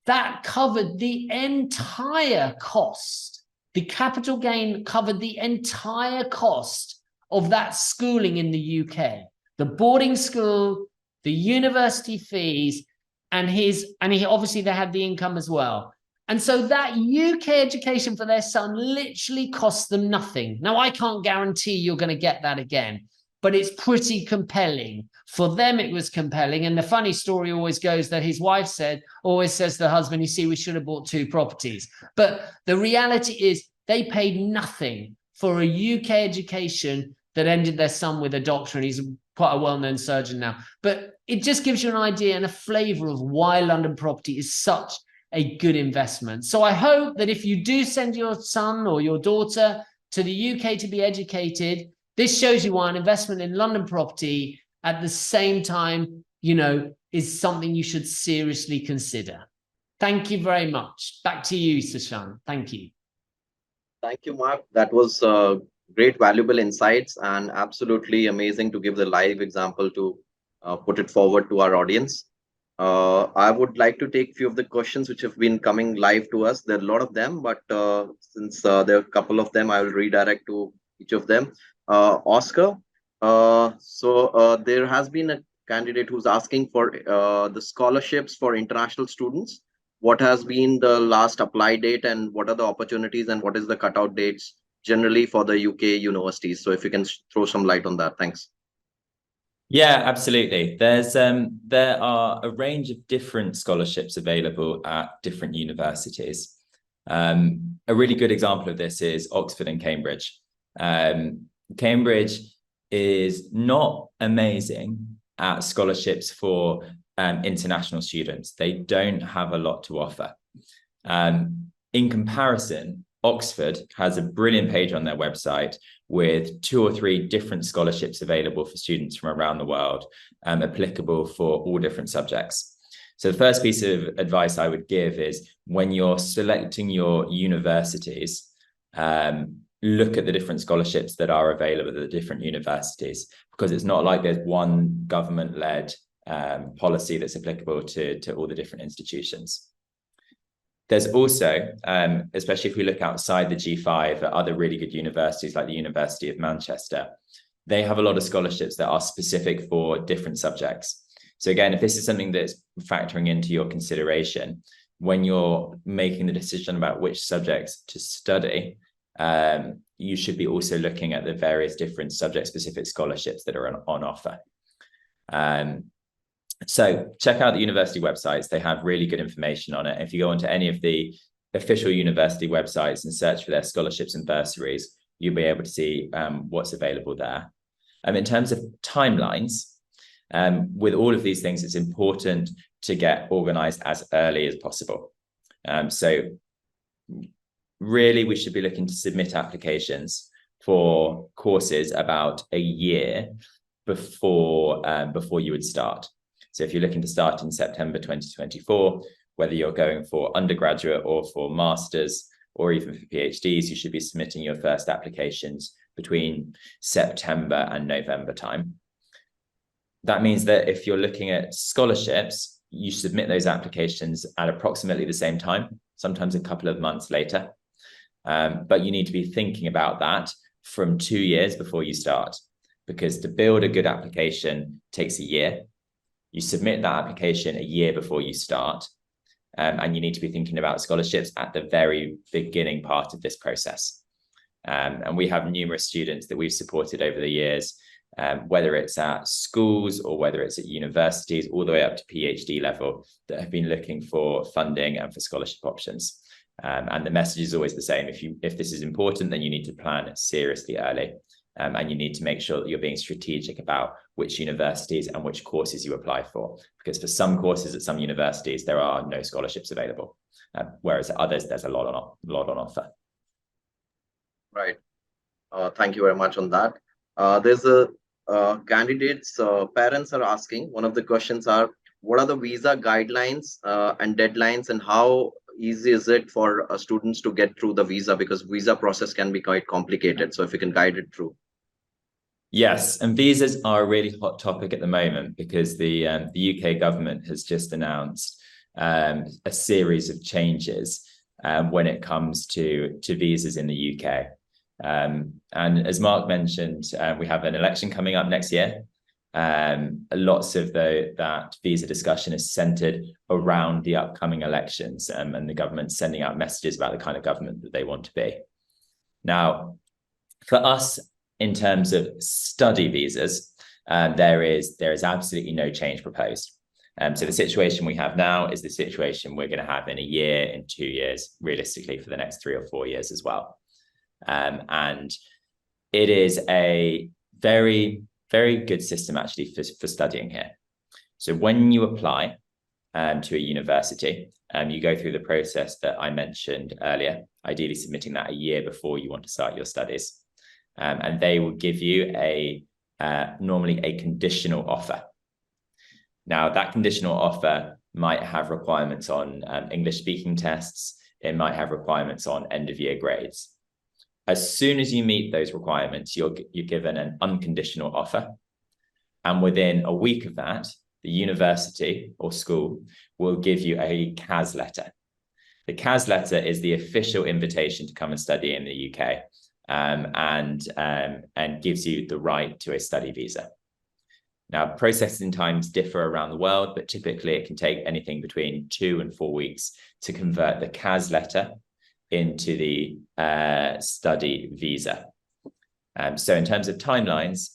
that covered the entire cost. The capital gain covered the entire cost of that schooling in the UK. The boarding school, the university fees, and he obviously they had the income as well. And so that UK education for their son literally cost them nothing. Now, I can't guarantee you're going to get that again, but it's pretty compelling. For them, it was compelling. And the funny story always goes that his wife always says to the husband, you see, we should have bought 2 properties. But the reality is they paid nothing for a UK education that ended their son with a doctor, and he's quite a well-known surgeon now. But it just gives you an idea and a flavor of why London property is such a good investment. So I hope that if you do send your son or your daughter to the UK to be educated, this shows you why an investment in London property at the same time, is something you should seriously consider. Thank you very much. Back to you, Sushant. Thank you. Thank you, Mark. That was great, valuable insights, and absolutely amazing to give the live example to put it forward to our audience. I would like to take a few of the questions which have been coming live to us. There are a lot of them, but since there are a couple of them, I will redirect to each of them. Oscar, there has been a candidate who's asking for the scholarships for international students. What has been the last apply date, and what are the opportunities, and what is the cutout dates generally for the UK universities? So if you can throw some light on that, thanks. Yeah, absolutely. There are a range of different scholarships available at different universities. A really good example of this is Oxford and Cambridge. Cambridge is not amazing at scholarships for international students. They don't have a lot to offer. In comparison, Oxford has a brilliant page on their website with 2 or 3 different scholarships available for students from around the world, applicable for all different subjects. So the first piece of advice I would give is, when you're selecting your universities, look at the different scholarships that are available at the different universities, because it's not like there's one government-led policy that's applicable to all the different institutions. There's also, especially if we look outside the G5 at other really good universities like the University of Manchester, they have a lot of scholarships that are specific for different subjects. So again, if this is something that's factoring into your consideration when you're making the decision about which subjects to study, you should be also looking at the various different subject-specific scholarships that are on offer. So check out the university websites. They have really good information on it. If you go onto any of the official university websites and search for their scholarships and bursaries, you'll be able to see what's available there. In terms of timelines, with all of these things, it's important to get organized as early as possible. So really we should be looking to submit applications for courses about a year before you would start. So if you're looking to start in September 2024, whether you're going for undergraduate or for masters or even for PhDs, you should be submitting your first applications between September and November time. That means that if you're looking at scholarships, you submit those applications at approximately the same time, sometimes a couple of months later. But you need to be thinking about that from 2 years before you start, because to build a good application takes a year. You submit that application a year before you start, and you need to be thinking about scholarships at the very beginning part of this process. And we have numerous students that we've supported over the years, whether it's at schools or whether it's at universities, all the way up to PhD level, that have been looking for funding and for scholarship options. And the message is always the same. If this is important, then you need to plan seriously early. And you need to make sure that you're being strategic about which universities and which courses you apply for. Because for some courses at some universities, there are no scholarships available, whereas at others, there's a lot on offer. Right. Thank you very much on that. There's a candidates, parents are asking, one of the questions are, what are the visa guidelines and deadlines, and how easy is it for students to get through the visa, because visa process can be quite complicated. So if you can guide it through. Yes, and visas are a really hot topic at the moment, because the UK government has just announced a series of changes when it comes to visas in the UK. And as Mark mentioned, we have an election coming up next year. Lots of that visa discussion is centered around the upcoming elections, and the government sending out messages about the kind of government that they want to be. Now, for us, in terms of study visas, there is absolutely no change proposed. So the situation we have now is the situation we're going to have in a year, in 2 years, realistically for the next 3 or 4 years as well. And it is a very, very good system actually for studying here. So when you apply to a university, you go through the process that I mentioned earlier, ideally submitting that a year before you want to start your studies. And they will give you normally a conditional offer. Now, that conditional offer might have requirements on English speaking tests. It might have requirements on end of year grades. As soon as you meet those requirements, you're given an unconditional offer. And within a week of that, the university or school will give you a CAS letter. The CAS letter is the official invitation to come and study in the UK, and gives you the right to a study visa. Now, processing times differ around the world, but typically it can take anything between 2 and 4 weeks to convert the CAS letter into the study visa. So in terms of timelines,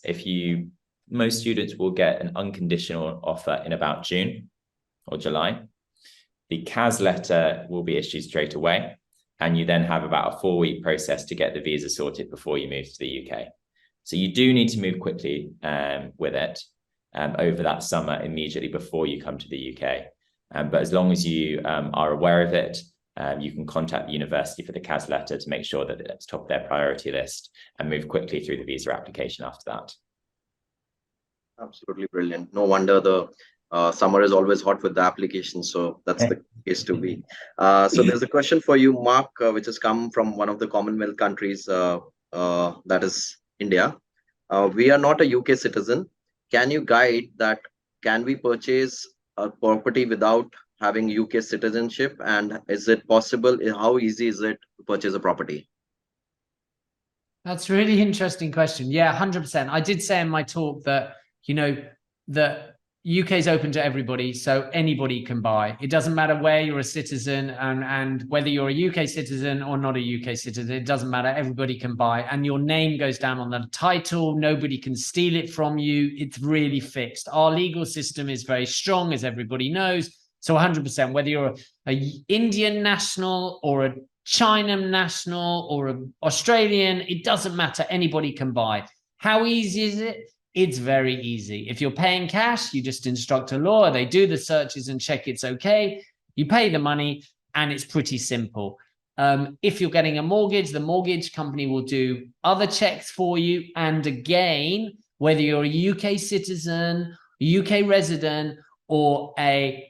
most students will get an unconditional offer in about June or July. The CAS letter will be issued straight away, and you then have about a 4-week process to get the visa sorted before you move to the UK. So you do need to move quickly with it over that summer immediately before you come to the UK. But as long as you are aware of it, you can contact the university for the CAS letter to make sure that it's top of their priority list and move quickly through the visa application after that. Absolutely brilliant. No wonder the summer is always hot with the application. So that's the case to be. So there's a question for you, Mark, which has come from one of the Commonwealth countries, that is India. We are not a UK citizen. Can you guide that? Can we purchase a property without having UK citizenship? And is it possible? How easy is it to purchase a property? That's a really interesting question. Yeah, 100%. I did say in my talk that, that UK is open to everybody, so anybody can buy. It doesn't matter where you're a citizen and whether you're a UK citizen or not a UK citizen, it doesn't matter. Everybody can buy, and your name goes down on the title. Nobody can steal it from you. It's really fixed. Our legal system is very strong, as everybody knows. So 100%, whether you're an Indian national or a China national or an Australian, it doesn't matter. Anybody can buy. How easy is it? It's very easy. If you're paying cash, you just instruct a lawyer. They do the searches and check it's okay. You pay the money, and it's pretty simple. If you're getting a mortgage, the mortgage company will do other checks for you. And again, whether you're a UK citizen, a UK resident, or a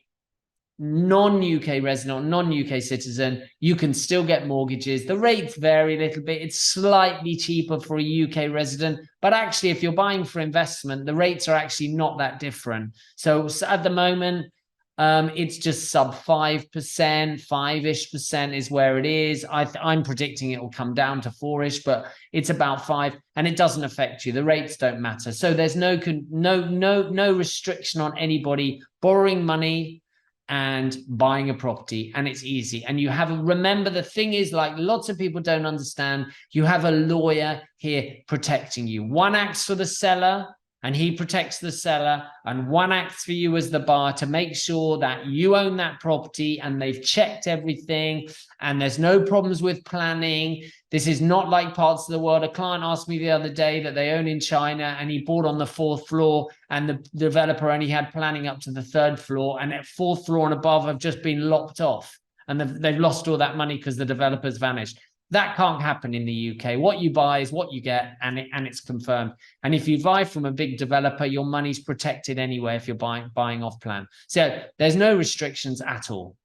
non-UK resident or non-UK citizen, you can still get mortgages. The rates vary a little bit. It's slightly cheaper for a UK resident, but actually if you're buying for investment, the rates are actually not that different. So at the moment, it's just sub 5%, 5-ish% is where it is. I'm predicting it will come down to 4-ish, but it's about 5, and it doesn't affect you. The rates don't matter. So there's no restriction on anybody borrowing money and buying a property, and it's easy. And you have, remember, the thing is, like lots of people don't understand, you have a lawyer here protecting you. One acts for the seller and he protects the seller, and one acts for you as the buyer to make sure that you own that property and they've checked everything and there's no problems with planning. This is not like parts of the world. A client asked me the other day that they own in China, and he bought on the 4th floor, and the developer only had planning up to the 3rd floor, and at 4th floor and above have just been lopped off, and they've lost all that money because the developer's vanished. That can't happen in the UK. What you buy is what you get, and it's confirmed. And if you buy from a big developer, your money's protected anyway if you're buying off plan. So there's no restrictions at all.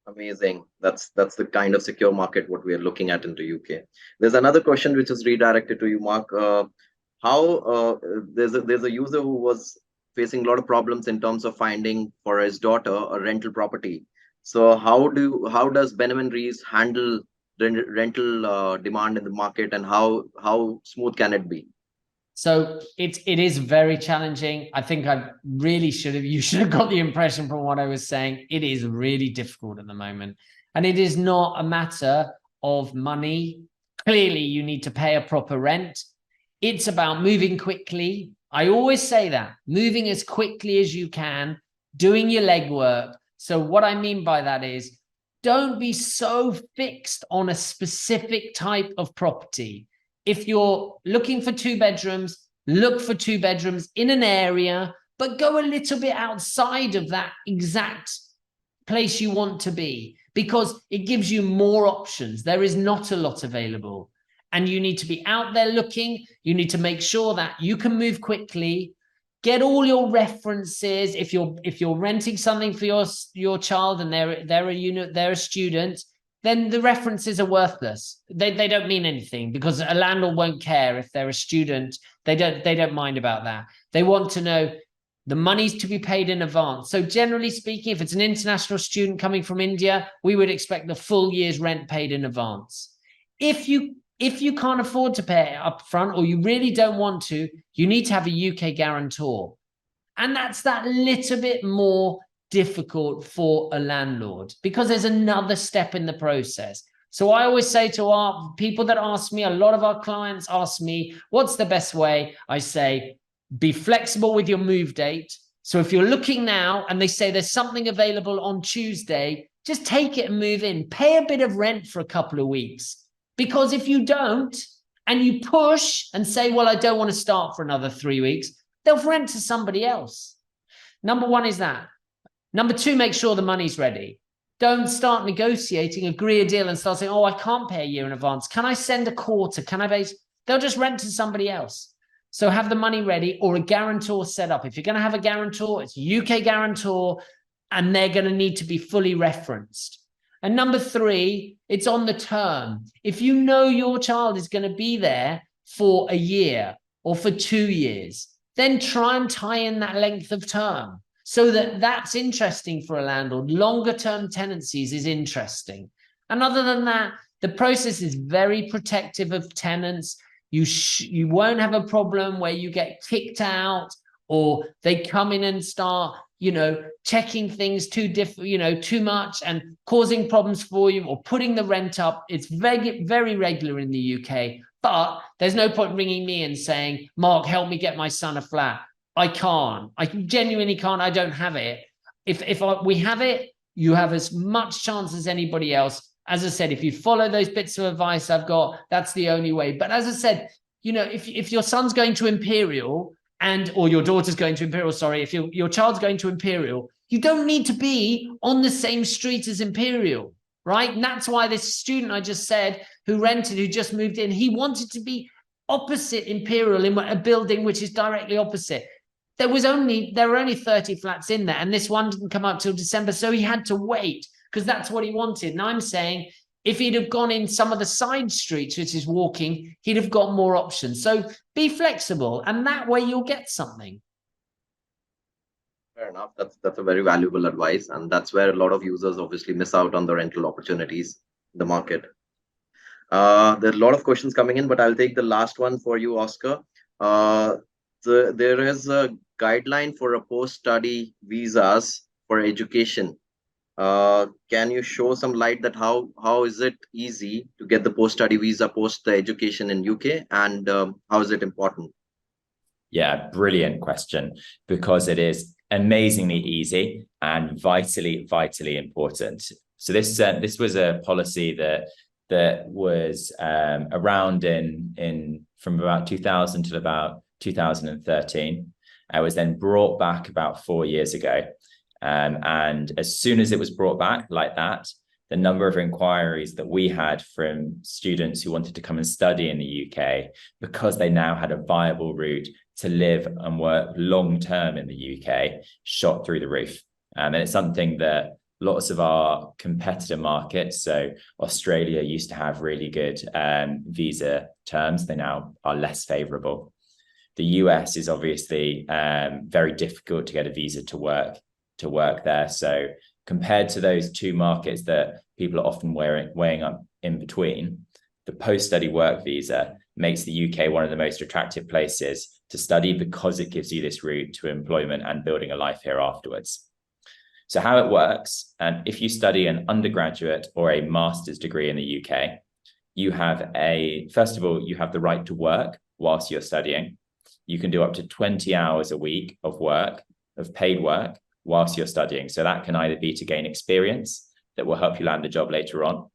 Amazing. That's the kind of secure market what we are looking at into UK. There's another question which is redirected to you, Mark. There's a user who was facing a lot of problems in terms of finding for his daughter a rental property. So how does benham&reeves handle rental demand in the market, and how smooth can it be? So it is very challenging. I think you should have got the impression from what I was saying. It is really difficult at the moment. And it is not a matter of money. Clearly, you need to pay a proper rent. It's about moving quickly. I always say that, moving as quickly as you can, doing your legwork. So what I mean by that is, don't be so fixed on a specific type of property. If you're looking for 2 bedrooms, look for 2 bedrooms in an area, but go a little bit outside of that exact place you want to be, because it gives you more options. There is not a lot available, and you need to be out there looking. You need to make sure that you can move quickly. Get all your references. If you're renting something for your child and they're a student, then the references are worthless. They don't mean anything, because a landlord won't care if they're a student. They don't mind about that. They want to know the money's to be paid in advance. So generally speaking, if it's an international student coming from India, we would expect the full year's rent paid in advance. If you can't afford to pay it up front, or you really don't want to, you need to have a UK guarantor. And that's that little bit more difficult for a landlord, because there's another step in the process. So I always say to our people that ask me, a lot of our clients ask me, what's the best way? I say, be flexible with your move date. So if you're looking now and they say there's something available on Tuesday, just take it and move in. Pay a bit of rent for a couple of weeks. Because if you don't, and you push and say, well, I don't want to start for another 3 weeks, they'll rent to somebody else. Number 1 is that. Number 2, make sure the money's ready. Don't start negotiating, agree a deal and start saying, oh, I can't pay a year in advance. Can I send a quarter? Can I pay? They'll just rent to somebody else. So have the money ready, or a guarantor set up. If you're going to have a guarantor, it's a UK guarantor, and they're going to need to be fully referenced. And number 3, it's on the term. If you know your child is going to be there for a year or for 2 years, then try and tie in that length of term, so that's interesting for a landlord. Longer term tenancies is interesting. And other than that, the process is very protective of tenants. You won't have a problem where you get kicked out, or they come in and start, checking things too much and causing problems for you, or putting the rent up. It's very, very regular in the UK, but there's no point ringing me and saying, Mark, help me get my son a flat. I can't. I genuinely can't. I don't have it. If we have it, you have as much chance as anybody else. As I said, if you follow those bits of advice I've got, that's the only way. But as I said, if your son's going to Imperial, or your daughter's going to Imperial, if your child's going to Imperial, you don't need to be on the same street as Imperial. right? And that's why this student I just said, who rented, who just moved in, he wanted to be opposite Imperial in a building which is directly opposite. There were only 30 flats in there, and this one didn't come up till December, so he had to wait because that's what he wanted. And I'm saying if he'd have gone in some of the side streets, which is walking, he'd have got more options. So be flexible, and that way you'll get something. Fair enough. That's a very valuable advice, and that's where a lot of users obviously miss out on the rental opportunities in the market. There are a lot of questions coming in, but I'll take the last one for you, Oscar. There is a guideline for a post-study visas for education. Can you show some light that how is it easy to get the post-study visa post the education in UK, and how is it important? Yeah, brilliant question, because it is amazingly easy and vitally important. So this was a policy that was around in from about 2000 to about 2013. I was then brought back about 4 years ago. And as soon as it was brought back like that, the number of inquiries that we had from students who wanted to come and study in the UK, because they now had a viable route to live and work long term in the UK, shot through the roof. And it's something that lots of our competitor markets, so Australia used to have really good visa terms. They now are less favorable. The US is obviously very difficult to get a visa to work there. So compared to those two markets that people are often weighing up in between, the post-study work visa makes the UK one of the most attractive places to study because it gives you this route to employment and building a life here afterwards. So how it works, if you study an undergraduate or a master's degree in the UK, you have first of all, you have the right to work whilst you're studying. You can do up to 20 hours a week of paid work whilst you're studying. So that can either be to gain experience that will help you land a job later on,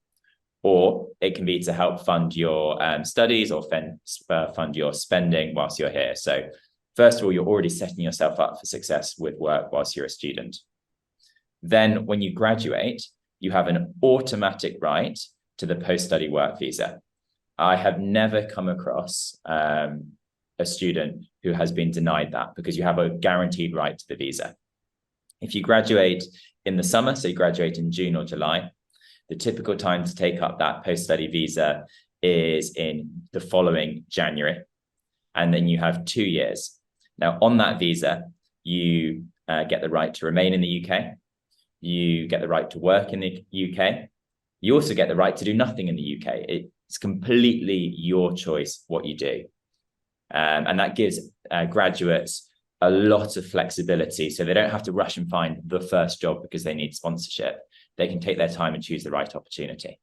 or it can be to help fund your studies or fund your spending whilst you're here. So first of all, you're already setting yourself up for success with work whilst you're a student. Then when you graduate, you have an automatic right to the post-study work visa. I have never come across a student who has been denied that, because you have a guaranteed right to the visa. If you graduate in the summer, so you graduate in June or July, the typical time to take up that post-study visa is in the following January. And then you have 2 years. Now, on that visa, you get the right to remain in the UK. You get the right to work in the UK. You also get the right to do nothing in the UK. It's completely your choice what you do. And that gives graduates a lot of flexibility, so they don't have to rush and find the first job because they need sponsorship. They can take their time and choose the right opportunity.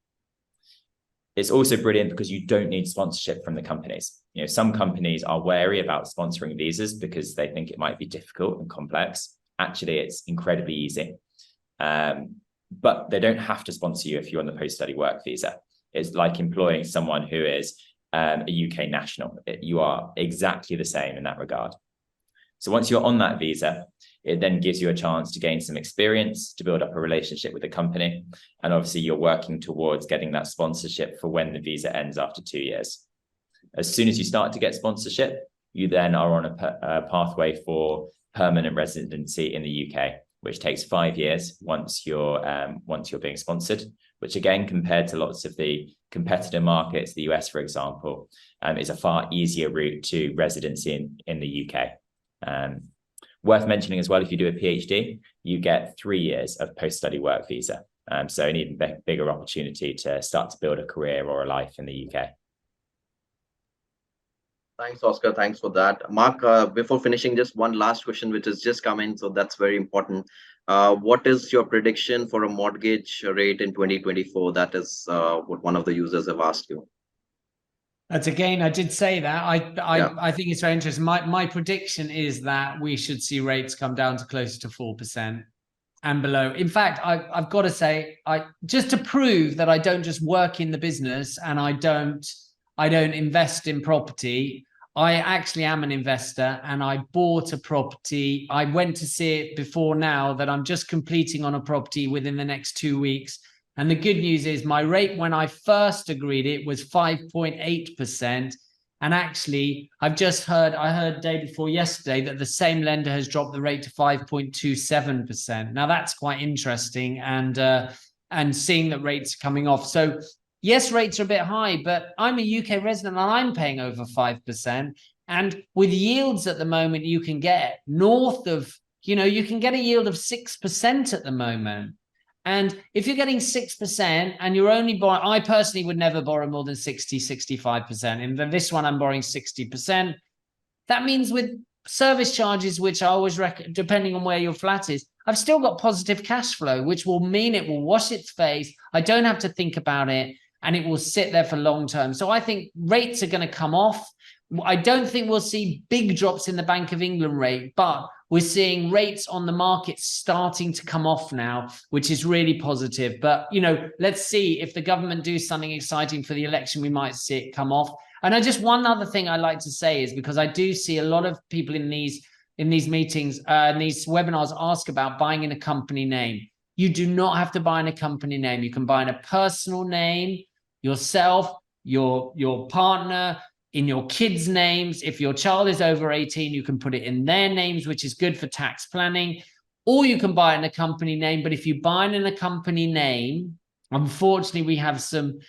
It's also brilliant because you don't need sponsorship from the companies. You know, some companies are wary about sponsoring visas because they think it might be difficult and complex. Actually, it's incredibly easy. But they don't have to sponsor you if you're on the post-study work visa. It's like employing someone who is a UK national. You are exactly the same in that regard. So once you're on that visa, it then gives you a chance to gain some experience, to build up a relationship with the company. And obviously you're working towards getting that sponsorship for when the visa ends after 2 years. As soon as you start to get sponsorship, you then are on a pathway for permanent residency in the UK, which takes 5 years once you're being sponsored, which again, compared to lots of the competitor markets, the US, for example, is a far easier route to residency in the UK. Worth mentioning as well, if you do a PhD, you get 3 years of post-study work visa. So an even bigger opportunity to start to build a career or a life in the UK. Thanks, Oscar. Thanks for that. Mark, before finishing, just one last question, which has just come in. So that's very important. What is your prediction for a mortgage rate in 2024? That is what one of the users have asked you. That's again, I did say that. I think it's very interesting. My prediction is that we should see rates come down to closer to 4% and below. In fact, I've got to say, just to prove that I don't just work in the business and I don't invest in property. I actually am an investor, and I bought a property. I went to see it before now that I'm just completing on a property within the next 2 weeks. And the good news is my rate when I first agreed it was 5.8%. And actually, I heard day before yesterday that the same lender has dropped the rate to 5.27%. Now that's quite interesting, and seeing that rates are coming off. So yes, rates are a bit high, but I'm a UK resident and I'm paying over 5%. And with yields at the moment, you can get north of, you can get a yield of 6% at the moment. And if you're getting 6% and you're only borrowing, I personally would never borrow more than 65%. And this one, I'm borrowing 60%. That means with service charges, which I always reckon, depending on where your flat is, I've still got positive cash flow, which will mean it will wash its face. I don't have to think about it, and it will sit there for long term. So I think rates are going to come off. I don't think we'll see big drops in the Bank of England rate, but we're seeing rates on the market starting to come off now, which is really positive. But, let's see if the government do something exciting for the election, we might see it come off. And one other thing I like to say is, because I do see a lot of people in these meetings, in these webinars, ask about buying in a company name. You do not have to buy in a company name. You can buy in a personal name, yourself, your partner, in your kids' names. If your child is over 18, you can put it in their names, which is good for tax planning, or you can buy it in a company name. But if you buy it in a company name, unfortunately, we have some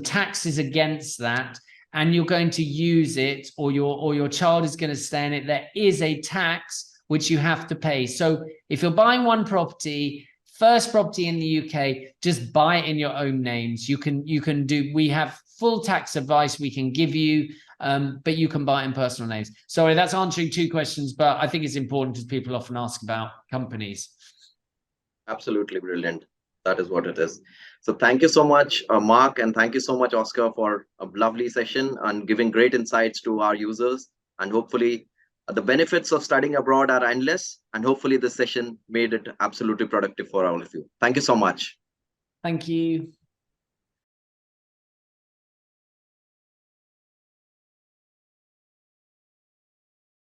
taxes against that, and you're going to use it, or your child is going to stay in it. There is a tax which you have to pay. So if you're buying one property, first property in the UK, just buy it in your own names. We have full tax advice we can give you, but you can buy it in personal names. Sorry, that's answering two questions, but I think it's important because people often ask about companies. Absolutely brilliant. That is what it is. So thank you so much, Mark, and thank you so much, Oscar, for a lovely session and giving great insights to our users. And hopefully the benefits of studying abroad are endless. And hopefully this session made it absolutely productive for all of you. Thank you so much. Thank you.